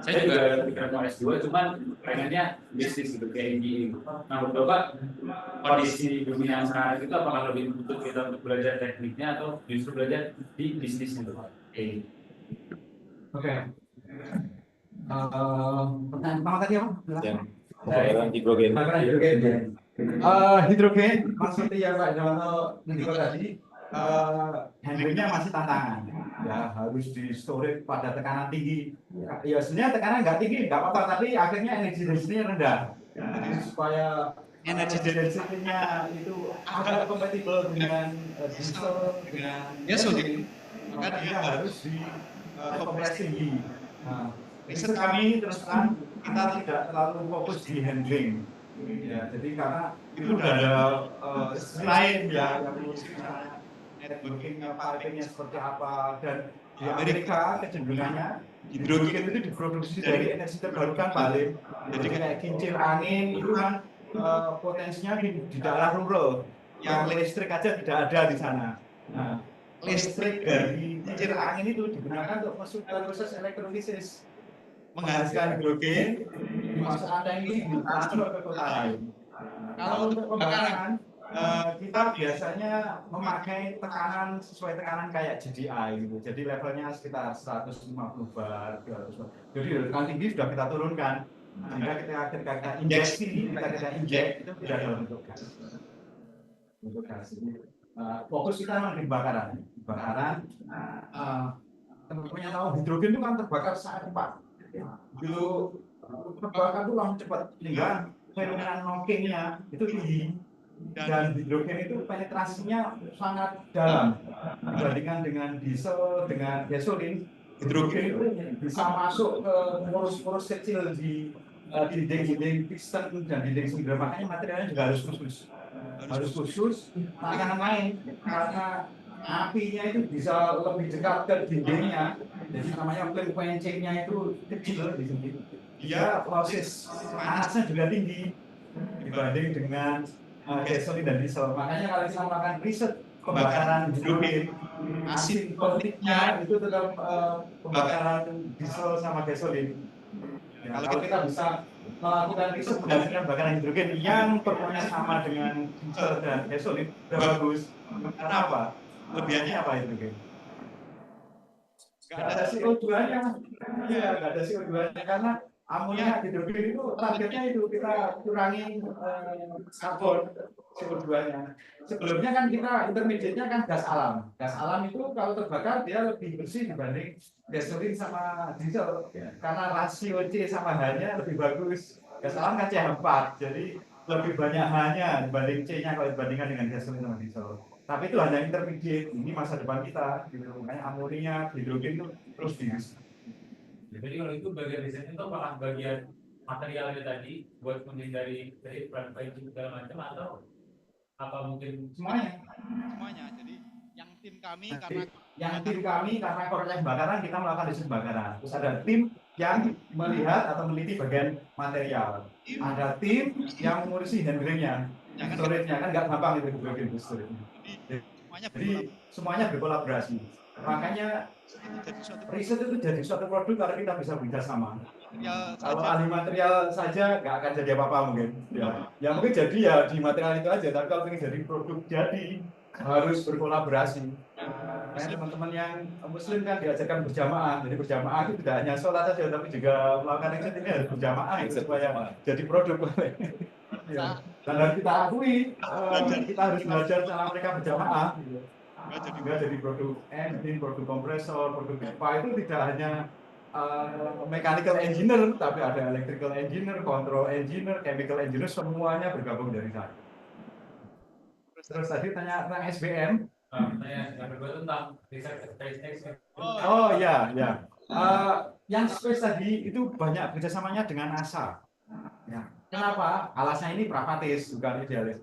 S3: saya juga kepikiran mau S2 cuman pengennya bisnis gitu kayak gini. Nah menurut Bapak kondisi dunia sekarang itu apakah lebih untuk kita untuk belajar tekniknya atau justru belajar di bisnis gitu Pak?
S2: Oke. Pertanyaan pertama tadi apa?
S3: Pembayaran hidrogen.
S1: Hidrogen maksudnya ya Pak Jawanto Nindiko tadi handlingnya masih tantangan ya, harus di storage pada tekanan tinggi ya, sebenarnya tekanan nggak tinggi nggak apa-apa, tapi akhirnya energi density-nya rendah ya, jadi supaya energi density-nya itu agak kompatibel dengan diesel dengan gasolin, maka dia harus di kompresi tinggi. Nah, riset kami terus terang kita tidak terlalu fokus di handling ya, jadi karena itu udah ada lain ya yang ngurusin networking-nya, piping-nya seperti apa, dan di Amerika kecenderungannya hidrogen itu diproduksi dari energi terbarukan balik. Jadi kayak kincir angin itu kan potensinya di daerah rural, yang listrik aja tidak ada di sana. Nah, listrik dari kincir angin itu digunakan untuk proses elektrolisis, menghasilkan hidrogen, dimasukkan tanki, ditransfer ke kota lain. Kalau untuk pembakaran kita biasanya memakai tekanan sesuai tekanan kayak GDI gitu. Jadi levelnya sekitar 150 bar, 200 bar. Jadi tekanan tinggi sudah kita turunkan. Sehingga ketika kita injeksi, kita injek itu tidak dalam bentuk gas. Bentuk gas. Fokus kita memang di pembakaran. Pembakaran, teman-teman yang tahu hidrogen itu kan terbakar sangat cepat. Begitu terbakar itu langsung cepat. Sehingga fenomena knockingnya itu tinggi. Dan hidrogen itu penetrasinya sangat dalam dibandingkan dengan diesel, dengan gasolin. Hidrogen itu bisa masuk ke poros-poros kecil di dinding piston dan dinding silinder, makanya materialnya juga harus khusus. Tekanan lain karena apinya itu bisa lebih dekat ke dindingnya, jadi namanya flame quenching-nya itu kecil di sini. Dia proses panasnya juga tinggi dibanding dengan gasolin dan diesel. Makanya kalau kita melakukan riset pembakaran hidrogen, asintotiknya itu tetap pembakaran diesel sama gasolin. Ya, kalau kita bisa melakukan riset berdasarkan pembakaran hidrogen yang performanya sama dengan diesel dan gasolin, sudah bagus. Karena apa? Lebihannya apa hidrogen? Nggak ada CO2-nya. Iya, nggak ada CO2-nya karena amonia hidrogen itu targetnya itu kita kurangi karbon CO2-nya. Sebelumnya kan kita intermediate-nya kan gas alam. Gas alam itu kalau terbakar dia lebih bersih dibanding gasolin sama diesel karena rasio C sama H-nya lebih bagus. Gas alam kan CH4, jadi lebih banyak H-nya dibanding C-nya kalau dibandingkan dengan gasolin sama diesel. Tapi itu hanya intermediate, ini masa depan kita. Gitu. Makanya amonia, hidrogen itu terus diisi.
S3: Jadi kalau itu bagian desain itu apakah bagian materialnya tadi buat menghindari dari piping segala macam atau apa mungkin
S1: semuanya?
S9: Jadi yang tim kami karena
S1: proses pembakaran kita melakukan riset pembakaran. Terus ada tim yang melihat atau meneliti bagian material. Ada tim yang mengurusi handlingnya, storage-nya kan nggak gampang itu bagian storage-nya. Jadi semuanya berkolaborasi. Makanya riset itu jadi suatu produk kalau kita bisa bekerjasama. Kalau ahli material saja nggak akan jadi apa-apa mungkin. Ya mungkin jadi ya di material itu aja. Tapi kalau ingin jadi produk jadi harus berkolaborasi. Nah, teman-teman yang Muslim kan diajarkan berjamaah. Jadi berjamaah itu tidak hanya sholat saja, tapi juga melakukan riset ini harus berjamaah itu supaya jadi produk. Ya. Dan harus kita akui, kita harus belajar cara mereka berjamaah. Juga jadi produk engine, produk kompresor, produk pipa itu tidak hanya mechanical engineer, tapi ada electrical engineer, control engineer, chemical engineer, semuanya bergabung dari sana. Terus tadi tanya tentang SBM.
S8: Yang kedua itu tentang riset SpaceX.
S1: Oh ya, ya. Yang space tadi itu banyak kerjasamanya dengan NASA. Ya. Kenapa? Alasannya ini pragmatis, bukan idealis.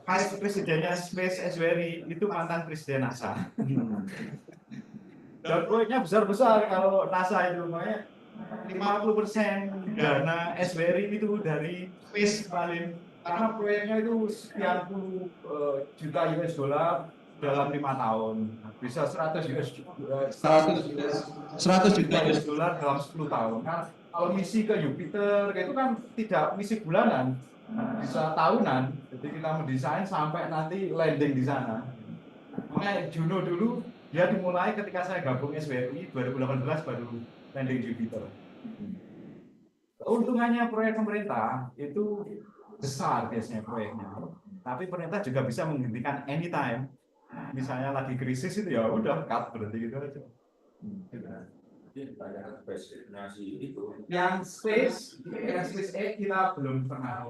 S1: Vice presidennya Space Esweri itu mantan presiden NASA. Dan proyeknya besar-besar kalau NASA itu, makanya 50% dana Esweri itu dari space paling, karena proyeknya itu sekian puluh juta US dollar dalam 5 tahun, bisa 100 juta US dollar dalam 10 tahun. Nah, kalau misi ke Jupiter itu kan tidak misi bulanan, bisa tahunan. Jadi kita mendesain sampai nanti landing di sana. Makanya Juno dulu dia dimulai ketika saya gabung SWRI 2018 baru landing Jupiter. Keuntungannya proyek pemerintah itu besar biasanya proyeknya, tapi pemerintah juga bisa menghentikan anytime. Misalnya lagi krisis itu ya udah cut, berarti gitu aja. Yang SpaceX kita belum pernah.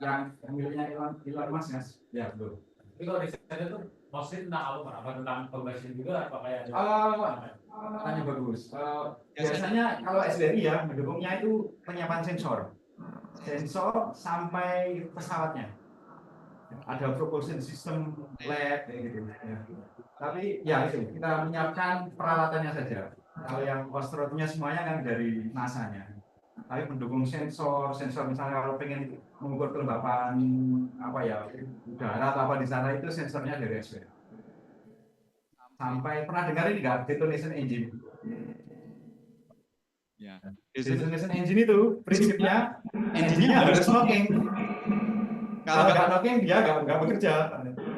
S1: Yang miliknya Elon Musk ya belum.
S8: Tapi kalau riset itu mostly tentang apa tentang combustion juga apa kayak
S1: Tanya bagus. Biasanya kalau SBRI ya mendukungnya itu penyiapan sensor sampai pesawatnya. Ada propulsion system lab kayak gitu. Ya. Tapi ya itu kita menyiapkan peralatannya saja. Kalau yang kostronya semuanya kan dari NASA-nya. Tapi mendukung sensor misalnya kalau pengen mengukur kelembapan apa ya udara atau apa di sana itu sensornya dari SBRI. Sampai pernah dengar ini nggak detonation engine?
S9: Ya.
S1: Detonation engine itu prinsipnya engine-nya harus knocking. Kalau nggak knocking dia nggak bekerja.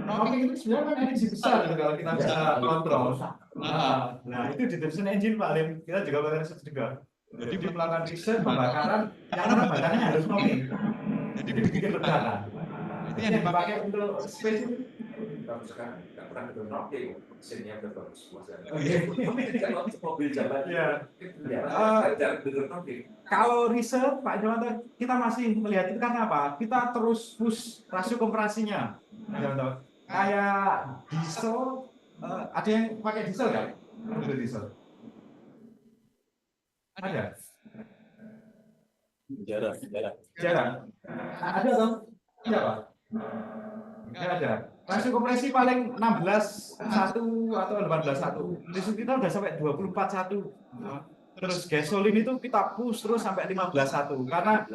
S1: Knocking itu sebenarnya kan energi besar gitu kalau kita bisa kontrol. Nah itu detonation engine paling kita juga melakukan riset juga. Jadi melakukan riset pembakaran yang bakarnya harus knocking. Jadi bikin ledakan. Itu yang dipakai untuk space itu.
S6: Kalau sekarang nggak pernah ketemu knocking, mesinnya udah bagus.
S1: Kalau
S6: Mobil jalan,
S1: kalau riset Pak Jawanto kita masih melihat itu karena apa? Kita terus push rasio kompresinya, kayak diesel. Ada yang pakai diesel nggak? Mobil diesel? Ada? Jarang. Ada dong? Iya Pak? Nggak ada. Rasio kompresi paling 16:1 atau 18:1. Listrik kita udah sampai 24:1. Terus gasolin itu kita push terus sampai 15:1 karena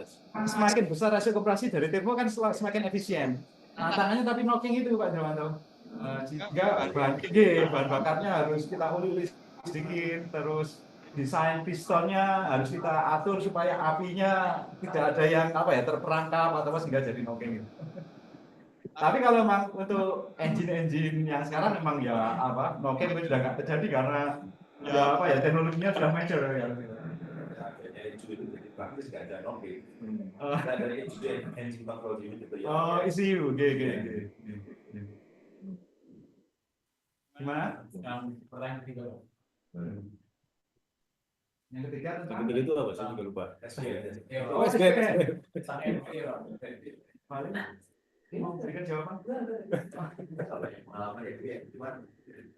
S1: semakin besar rasio kompresi dari turbo kan semakin efisien. Tantangannya tapi knocking itu Pak Jawanto. Jika bahan bakarnya harus kita uli sedikit, terus desain pistonnya harus kita atur supaya apinya tidak ada yang terperangkap atau sehingga jadi knocking gitu. Tapi kalau memang untuk engine yang sekarang memang ya knocking itu sudah nggak terjadi karena teknologinya sudah mature ya.
S6: Itu jadi praktis nggak ada knocking. Dari engine control unit itu ya.
S1: Oh ECU, gimana?
S8: yang pertanyaan ketiga.
S1: Yang ketiga
S3: Yang kedua itu apa? Saya juga lupa.
S1: Oh, SBM.
S8: Paling
S1: Ini mau berikan jawaban?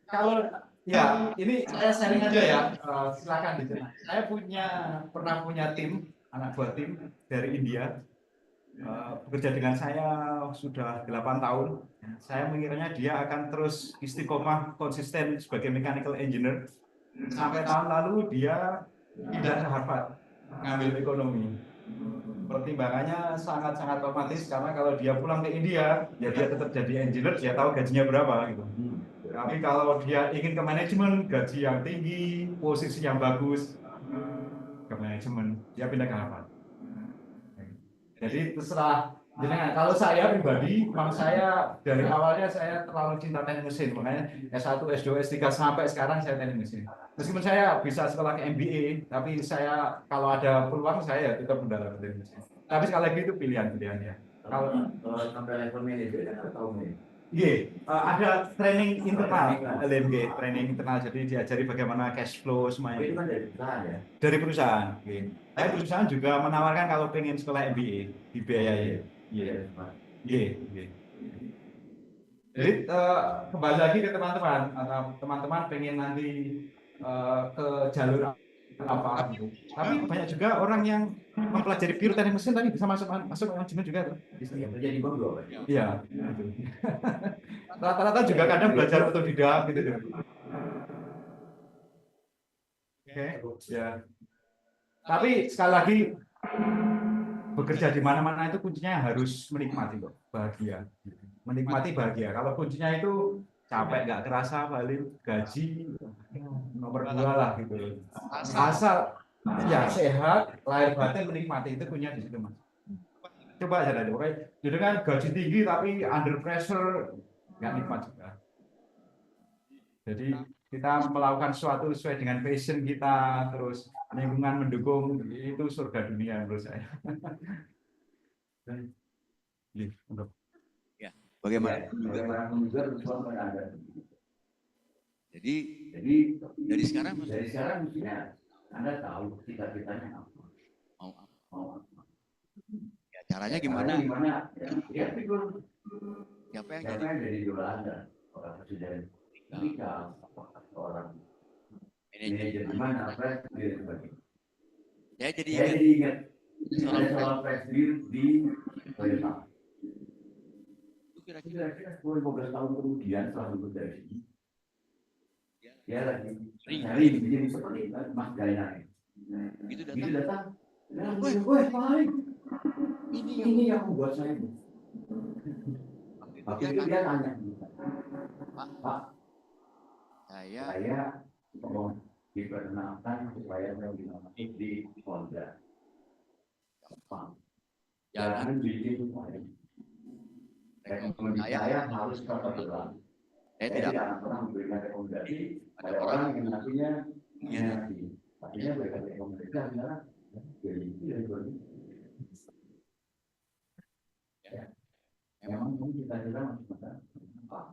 S6: Kalau
S1: Ya, ini saya sharing aja ya. Silakan di sana. Saya pernah punya tim, anak buah tim dari India. Bekerja dengan saya sudah 8 tahun. Saya mengiranya dia akan terus istiqomah konsisten sebagai mechanical engineer. Sampai tahun lalu dia pindah ke Harvard, ngambil ekonomi. Pertimbangannya sangat-sangat pragmatis karena kalau dia pulang ke India, ya dia tetap jadi engineer, dia tahu gajinya berapa gitu. Tapi kalau dia ingin ke manajemen, gaji yang tinggi, posisi yang bagus, ke manajemen, dia pindah ke Harvard. Jadi terserah jenengan. Kalau saya pribadi, memang saya dari awalnya saya terlalu cinta teknik mesin, makanya S1, S2, S3 sampai sekarang saya teknik mesin. Meskipun saya bisa sekolah ke MBA, tapi saya kalau ada peluang saya tetap mendalam teknik mesin. Tapi sekali lagi itu pilihan-pilihannya. Kalau
S6: sampai level manajer kan tahu nih.
S1: Iya, ada training internal, LMG, training internal, jadi diajari bagaimana cash flow semuanya.
S6: Itu kan dari perusahaan ya?
S1: Dari perusahaan. Tapi perusahaan juga menawarkan kalau pengen sekolah MBA, dibiayai. Iya. Jadi kembali lagi ke teman-teman, teman-teman pengen nanti ke jalur apa gitu. Tapi banyak juga orang yang mempelajari bioteknik mesin tadi bisa masuk manajemen juga tuh.
S6: Jadi berdua.
S1: Iya. Gitu. Rata-rata juga kadang belajar otodidak gitu. Oke, ya. Tapi sekali lagi bekerja di mana-mana itu kuncinya harus menikmati kok, bahagia. Menikmati bahagia. Kalau kuncinya itu capek nggak kerasa, balik gaji nomor 2 lah gitu. Asal ya sehat, lahir batin menikmati itu kuncinya di situ Mas. Coba aja deh, oke. Jadi kan gaji tinggi tapi under pressure nggak nikmat juga. Jadi kita melakukan sesuatu sesuai dengan passion kita, terus lingkungan mendukung, itu surga dunia menurut saya.
S10: Ya, bagaimana? Jadi dari sekarang
S5: mestinya Anda tahu cita-citanya apa.
S10: mau ya, caranya gimana?
S5: Ya figur
S10: Siapa yang
S5: siapa yang jadi idola Anda? Orang presiden, ketika orang manajer di mana, presiden sebagainya.
S10: Saya jadi
S5: ingat ada seorang presiden di Toyota.
S10: itu kira-kira
S5: 10-15 tahun kemudian setelah lulus dari sini, dia lagi
S10: Nyari.
S5: jadi seperti Mas Gaina.
S10: Gitu
S5: Gitu
S10: datang.
S5: datang, woi baik, ini yang membuat saya. Waktu itu dia tanya, Pak, saya mau diperkenalkan supaya saya di Honda. Jangan bikin rekomendasi saya harus terpelan.
S10: Saya
S5: Saya
S10: tidak
S5: tidak pernah memberikan rekomendasi pada orang yang nantinya mengkhianati. Artinya berikan rekomendasi adalah jadi itu dari bagi. Memang kita masih masalah. Pak,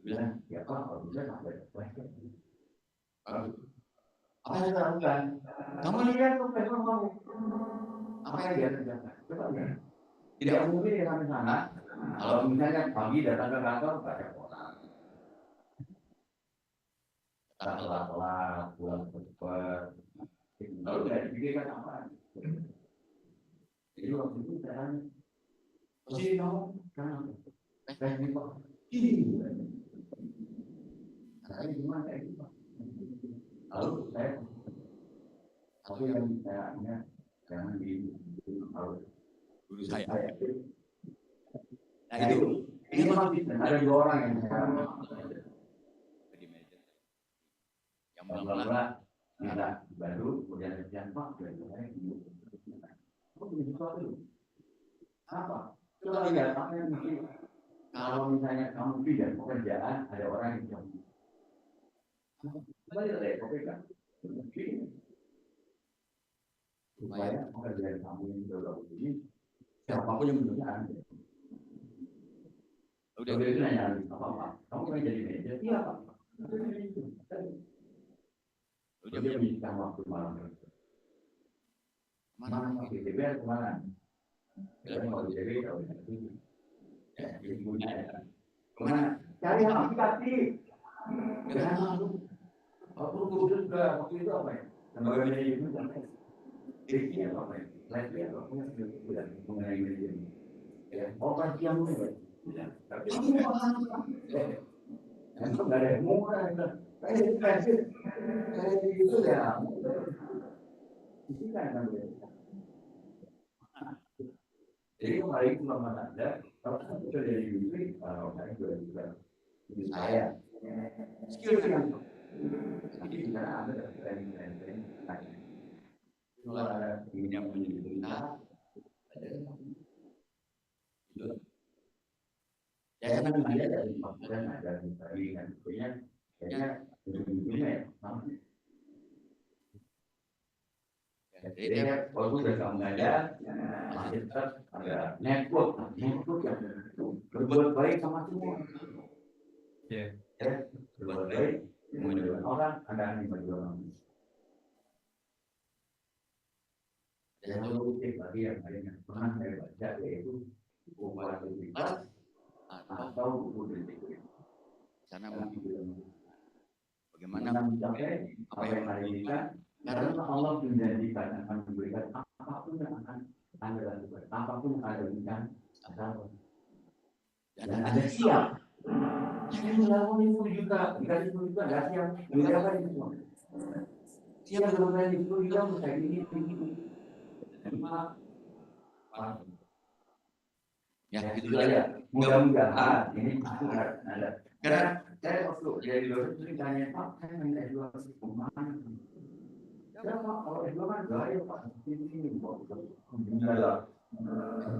S5: bilang ya Pak, kalau bisa sampai apa yang saya lakukan? Kamu lihat profesor mau apa yang dia kerjakan? Coba lihat. Tidak mungkin dia sampai sana. Kalau misalnya pagi datang ke kantor banyak orang. Telat, pulang cepat. Lalu tidak dipikirkan apa? Jadi waktu itu saya tanya, posisi kamu kan teknik Pak. Saya gimana kayak gitu Pak? Lalu saya tapi yang saya jangan di
S10: guru saya. Nah
S5: Nah itu masih ada 2 orang yang saya
S10: jadi manajer. Yang
S5: mula-mula minta dibantu, kemudian Pak, saya apa? Coba lihat apa yang mungkin kalau misalnya kamu bidang pekerjaan ada orang yang jauh. Coba lihat deh, pekerjaan supaya pekerjaan kamu yang jauh ini siapapun yang menurut Anda. Udah itu nanya apa? Kamu pengen jadi manajer? Iya Pak. Udah menyisihkan waktu malam. Mana di DPR kemana? Saya mau di DPR kalau itu. Ya, ibunya. Kemana? Cari aplikasi. Jangan malu. Aku kudus juga waktu itu apa ya? Lembaga manajemen itu apa ya? Diki apa ya? Lagi apa? Bukan mengenai manajemen. Ya, operasi yang mulai. Ya, tapi ini paham. Emang nggak ada yang murah. Saya itu ya. Itu kan jadi kemarin pengalaman Anda, kalau sudah jadi industri, saya juga jadi saya. Skill yang jadi di sana Anda dapat training. Kalau ada yang menjadi saya kan ada dari maksudnya ada dari kan kayaknya ujung-ujungnya ya. Jadi kalau sudah kamu ada, masih tetap ada network yang berbuat baik sama semua. Ya, berbuat baik, menjual orang, Anda akan menjual orang. Yang lebih bagi yang lain yang pernah saya baca yaitu buku produktivitas atau sana bagaimana mencapai apa yang ada di kita, karena Allah menjanjikan akan memberikan apapun yang akan Anda lakukan, apapun yang ada di kan, dan Anda siap. Saya melakukan itu juga, dikasih itu juga nggak siap, nggak apa itu semua. Siap melakukan itu juga, saya ini. Ya, gitu saja. Mudah-mudahan ini ada. Karena saya waktu dari dulu itu tanya Pak, saya minta S2 kemana? Ya Pak, kalau S2 kan gaya Pak, ini ada.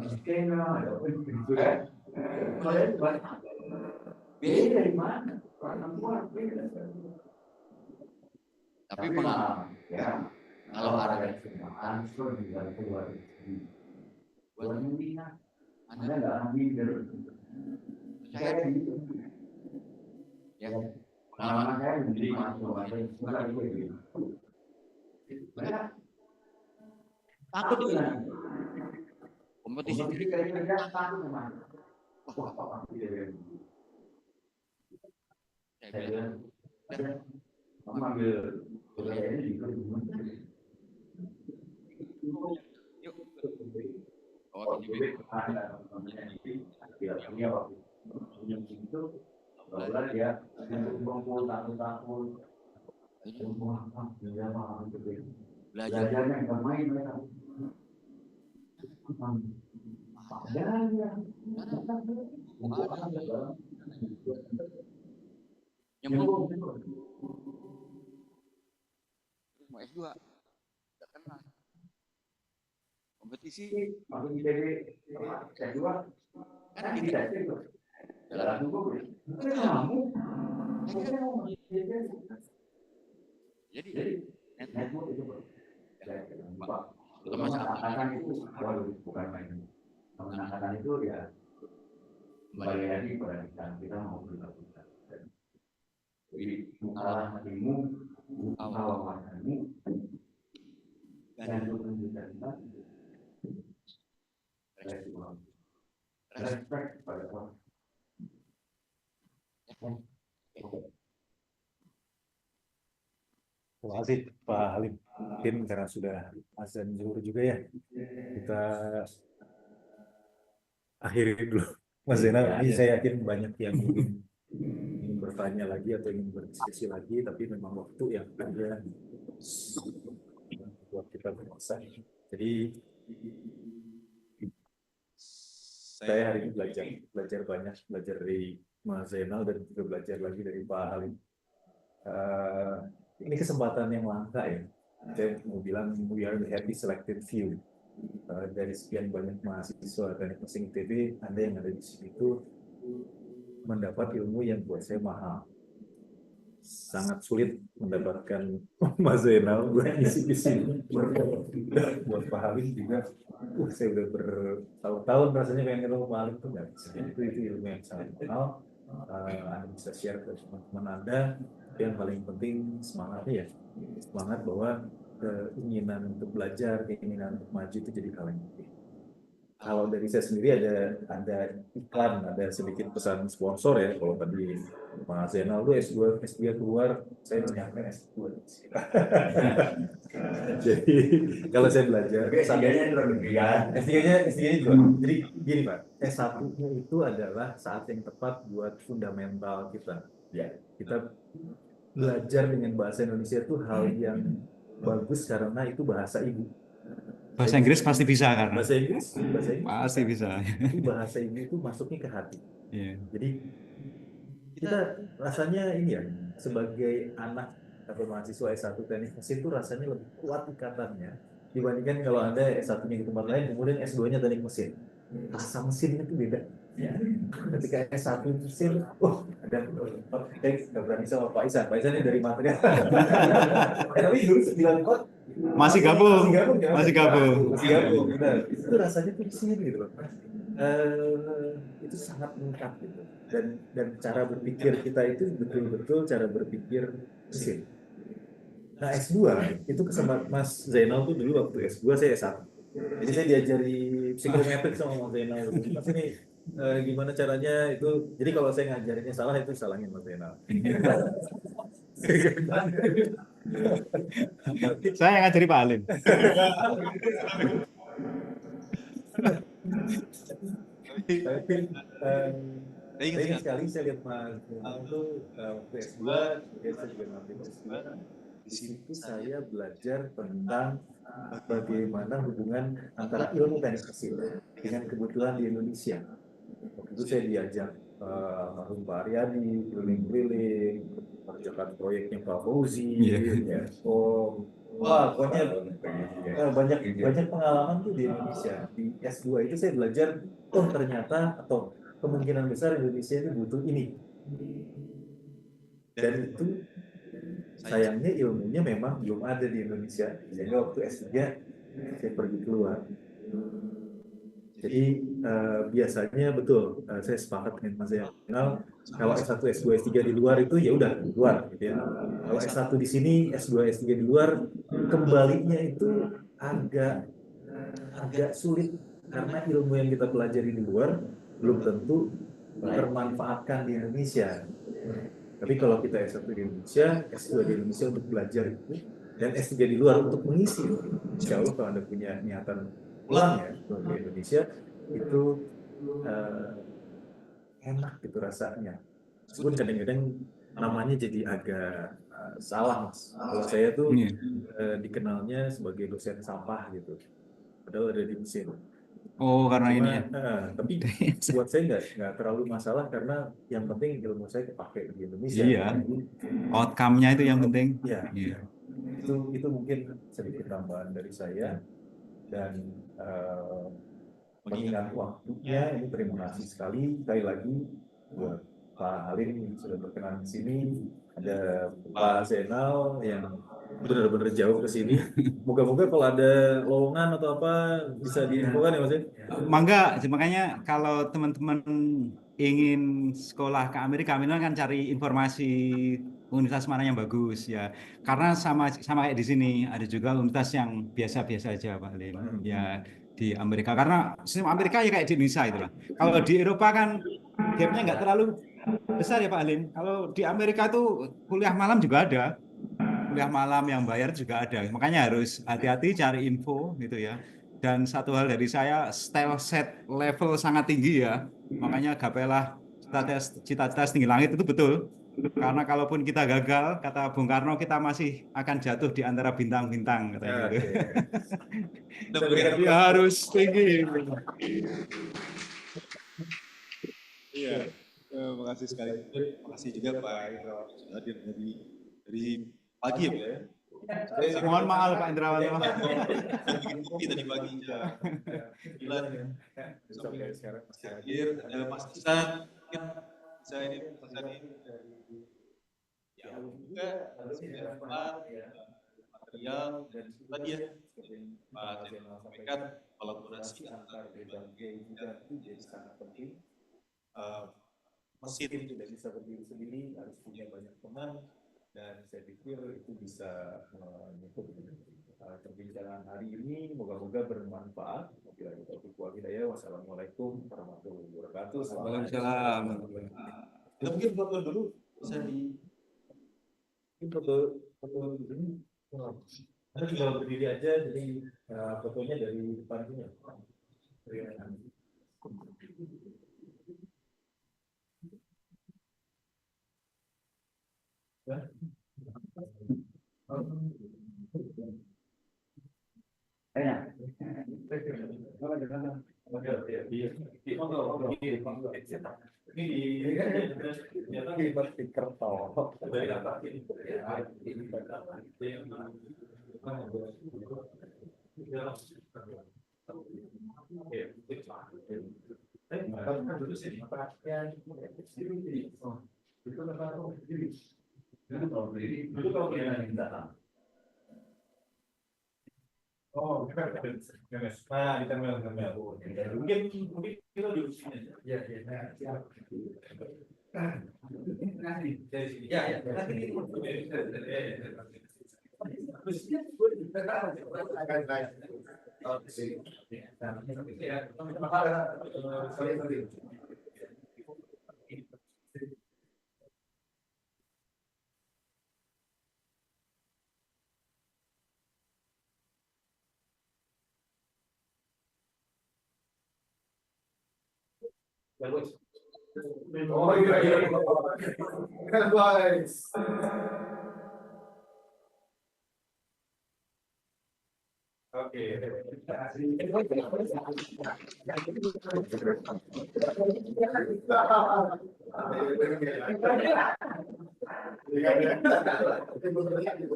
S5: Skema ada, gitu kan? Kalau itu banyak. Biaya dari mana? Perempuan beda. Tapi pengalaman, ya. Kalau ada ansur di dalam keluar buat membina, Anda nggak ambil dari saya gitu. Ya, pengalaman saya menjadi mahasiswa bukan itu. Banyak takut dengan kompetisi kira-kira takut sama. Wah, apa tidak? Saya bilang, mengambil kuliah ini juga. Yuk. Oh, ini ada dia punya waktu. Itu belajar ya, kumpul tahun-tahun. Semua dia mau belajarnya nggak main mereka. Nyambung. Mau S2, tidak kenal. Kompetisi, masuk ITB, S2, kan tidak itu. Jalan tunggu, kamu. Jadi network itu teman-teman itu bukan main. Teman-teman itu ya kembali lagi pada kita mau berlakukan. Jadi kalah hatimu, kawasanmu, dan menunjukkan respect pada Tuhan.
S3: Terima kasih Pak Halim. Mungkin karena sudah azan zuhur juga ya, kita akhiri dulu. Mas Zainal, ini saya yakin banyak yang ingin bertanya lagi atau ingin berdiskusi lagi, tapi memang waktu yang ada buat kita bermasa. Jadi saya hari ini belajar banyak, belajar dari Mas Zainal dan juga belajar lagi dari Pak Halim. Ini kesempatan yang langka ya. Saya mau bilang we are the happy selected few. Dari sekian banyak mahasiswa teknik mesin ITB, Anda yang ada di sini itu mendapat ilmu yang buat saya mahal. Sangat sulit mendapatkan Mas Zainal buat isi di sini. Buat Pak Halim juga, saya udah bertahun-tahun rasanya pengen ketemu Pak Halim tuh nggak bisa. Itu ilmu yang sangat mahal. Anda bisa share ke teman-teman Anda. Yang paling penting semangatnya ya, semangat bahwa keinginan untuk belajar, keinginan untuk maju itu jadi hal yang penting. Kalau dari saya sendiri ada iklan, ada sedikit pesan sponsor ya. Kalau tadi Mas Zainal tuh S2 keluar, saya menyiapkan S2. Jadi kalau saya belajar S3-nya juga. Jadi gini Pak, S1-nya itu adalah saat yang tepat buat fundamental kita. Ya, kita belajar dengan bahasa Indonesia itu hal yang bagus karena itu bahasa ibu.
S11: Bahasa Inggris pasti bisa kan?
S3: Bahasa Inggris
S11: pasti bisa.
S3: Itu bahasa ibu itu masuknya ke hati. Yeah. Jadi kita rasanya ini ya, sebagai anak atau mahasiswa S1 teknik mesin itu rasanya lebih kuat ikatannya dibandingkan kalau Anda S1-nya di tempat lain kemudian S2-nya teknik mesin. Rasa mesinnya itu beda. Ya. Ketika S1 mesin, ada nggak berani sama Pak Isan ini dari material. Tapi dulu 9 kot
S11: masih gabung.
S3: Benar. Itu rasanya tuh di sini gitu loh. Itu sangat lengkap gitu. Dan cara berpikir kita itu betul-betul cara berpikir mesin. Nah S2 itu kesempatan Mas Zainal tuh dulu waktu S2 saya S1. Jadi saya diajari psikometrik sama Mas Zainal. Mas ini gimana caranya itu. Jadi kalau saya ngajarinnya salah itu salahnya Mas Zainal.
S11: Saya yang ngajari Pak Alim.
S3: Tapi saya ingat sekali saya lihat Mas Zainal itu waktu S2, saya juga ngambil S2. Di situ saya belajar tentang bagaimana hubungan antara ilmu teknik mesin dengan kebutuhan di Indonesia. Waktu itu saya diajak almarhum Pak Aryadi, keliling-keliling, mengerjakan proyeknya Pak Fauzi, ya. Wah, pokoknya banyak pengalaman tuh di Indonesia. Di S2 itu saya belajar, oh ternyata atau kemungkinan besar Indonesia ini butuh ini. Dan itu sayangnya ilmunya memang belum ada di Indonesia. Sehingga waktu S3 saya pergi keluar. Jadi biasanya betul, saya sepakat dengan Mas Zainal, kalau S1, S2, S3 di luar itu ya udah di luar gitu ya. Kalau S1 di sini, S2, S3 di luar, kembalinya itu agak sulit karena ilmu yang kita pelajari di luar belum tentu termanfaatkan di Indonesia. Tapi kalau kita S1 di Indonesia, S2 di Indonesia untuk belajar itu, dan S3 di luar untuk mengisi, insya Allah kalau Anda punya niatan pulang ya ke Indonesia, itu enak gitu rasanya. Meskipun kadang-kadang namanya jadi agak salah, Mas. Kalau saya tuh dikenalnya sebagai dosen sampah gitu, padahal ada di mesin.
S11: Oh, karena ini ya.
S3: Tapi buat saya nggak terlalu masalah karena yang penting ilmu saya kepake di Indonesia.
S11: Iya. Outcome-nya itu yang penting.
S3: Iya. Itu mungkin sedikit tambahan dari saya. Dan mengingat waktunya, ini terima kasih sekali lagi buat Pak Alim yang sudah berkenan di sini. Ada Pak Zainal yang benar-benar jauh ke sini. Moga-moga kalau ada lowongan atau apa bisa diinfokan ya Mas.
S11: Mangga, makanya kalau teman-teman ingin sekolah ke Amerika, minimal kan cari informasi universitas mana yang bagus ya. Karena sama kayak di sini ada juga universitas yang biasa-biasa aja Pak Alim. Ya di Amerika, karena sistem Amerika ya kayak di Indonesia itulah. Kalau di Eropa kan gapnya nggak terlalu besar ya Pak Alim. Kalau di Amerika tuh kuliah malam juga ada. Kuliah malam yang bayar juga ada. Makanya harus hati-hati cari info gitu ya. Dan satu hal dari saya, style set level sangat tinggi ya. Makanya gapelah cita-cita tinggi langit itu betul. Karena kalaupun kita gagal, kata Bung Karno, kita masih akan jatuh di antara bintang-bintang katanya gitu. Ya harus tinggi.
S12: Iya, terima kasih sekali. Terima kasih juga Pak Indrawan sudah hadir dari pagi ya.
S11: Mohon maaf Pak Indrawan.
S12: Kita di pagi ya. Sampai sekarang masih hadir. Ada Mas Isan, saya ini Mas Adi dari ya juga harus material dan tadi ya Pak Zainal sampaikan kolaborasi antar berbagai bidang itu jadi sangat penting. Mesin
S3: tidak bisa berdiri sendiri, harus punya banyak teman, dan saya pikir itu bisa menutup perbincangan hari ini. Moga-moga bermanfaat. Wassalamualaikum warahmatullahi wabarakatuh.
S11: Waalaikumsalam.
S3: Kita mungkin foto dulu, bisa di foto dulu. Kita tinggal berdiri aja, jadi fotonya dari depan sini. Oh, nah di terminal. Mungkin kita di sini aja. Ya, siap. Dari sini. Ya.
S1: Sorry. Oh iya. Guys. Oke.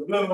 S1: Belum.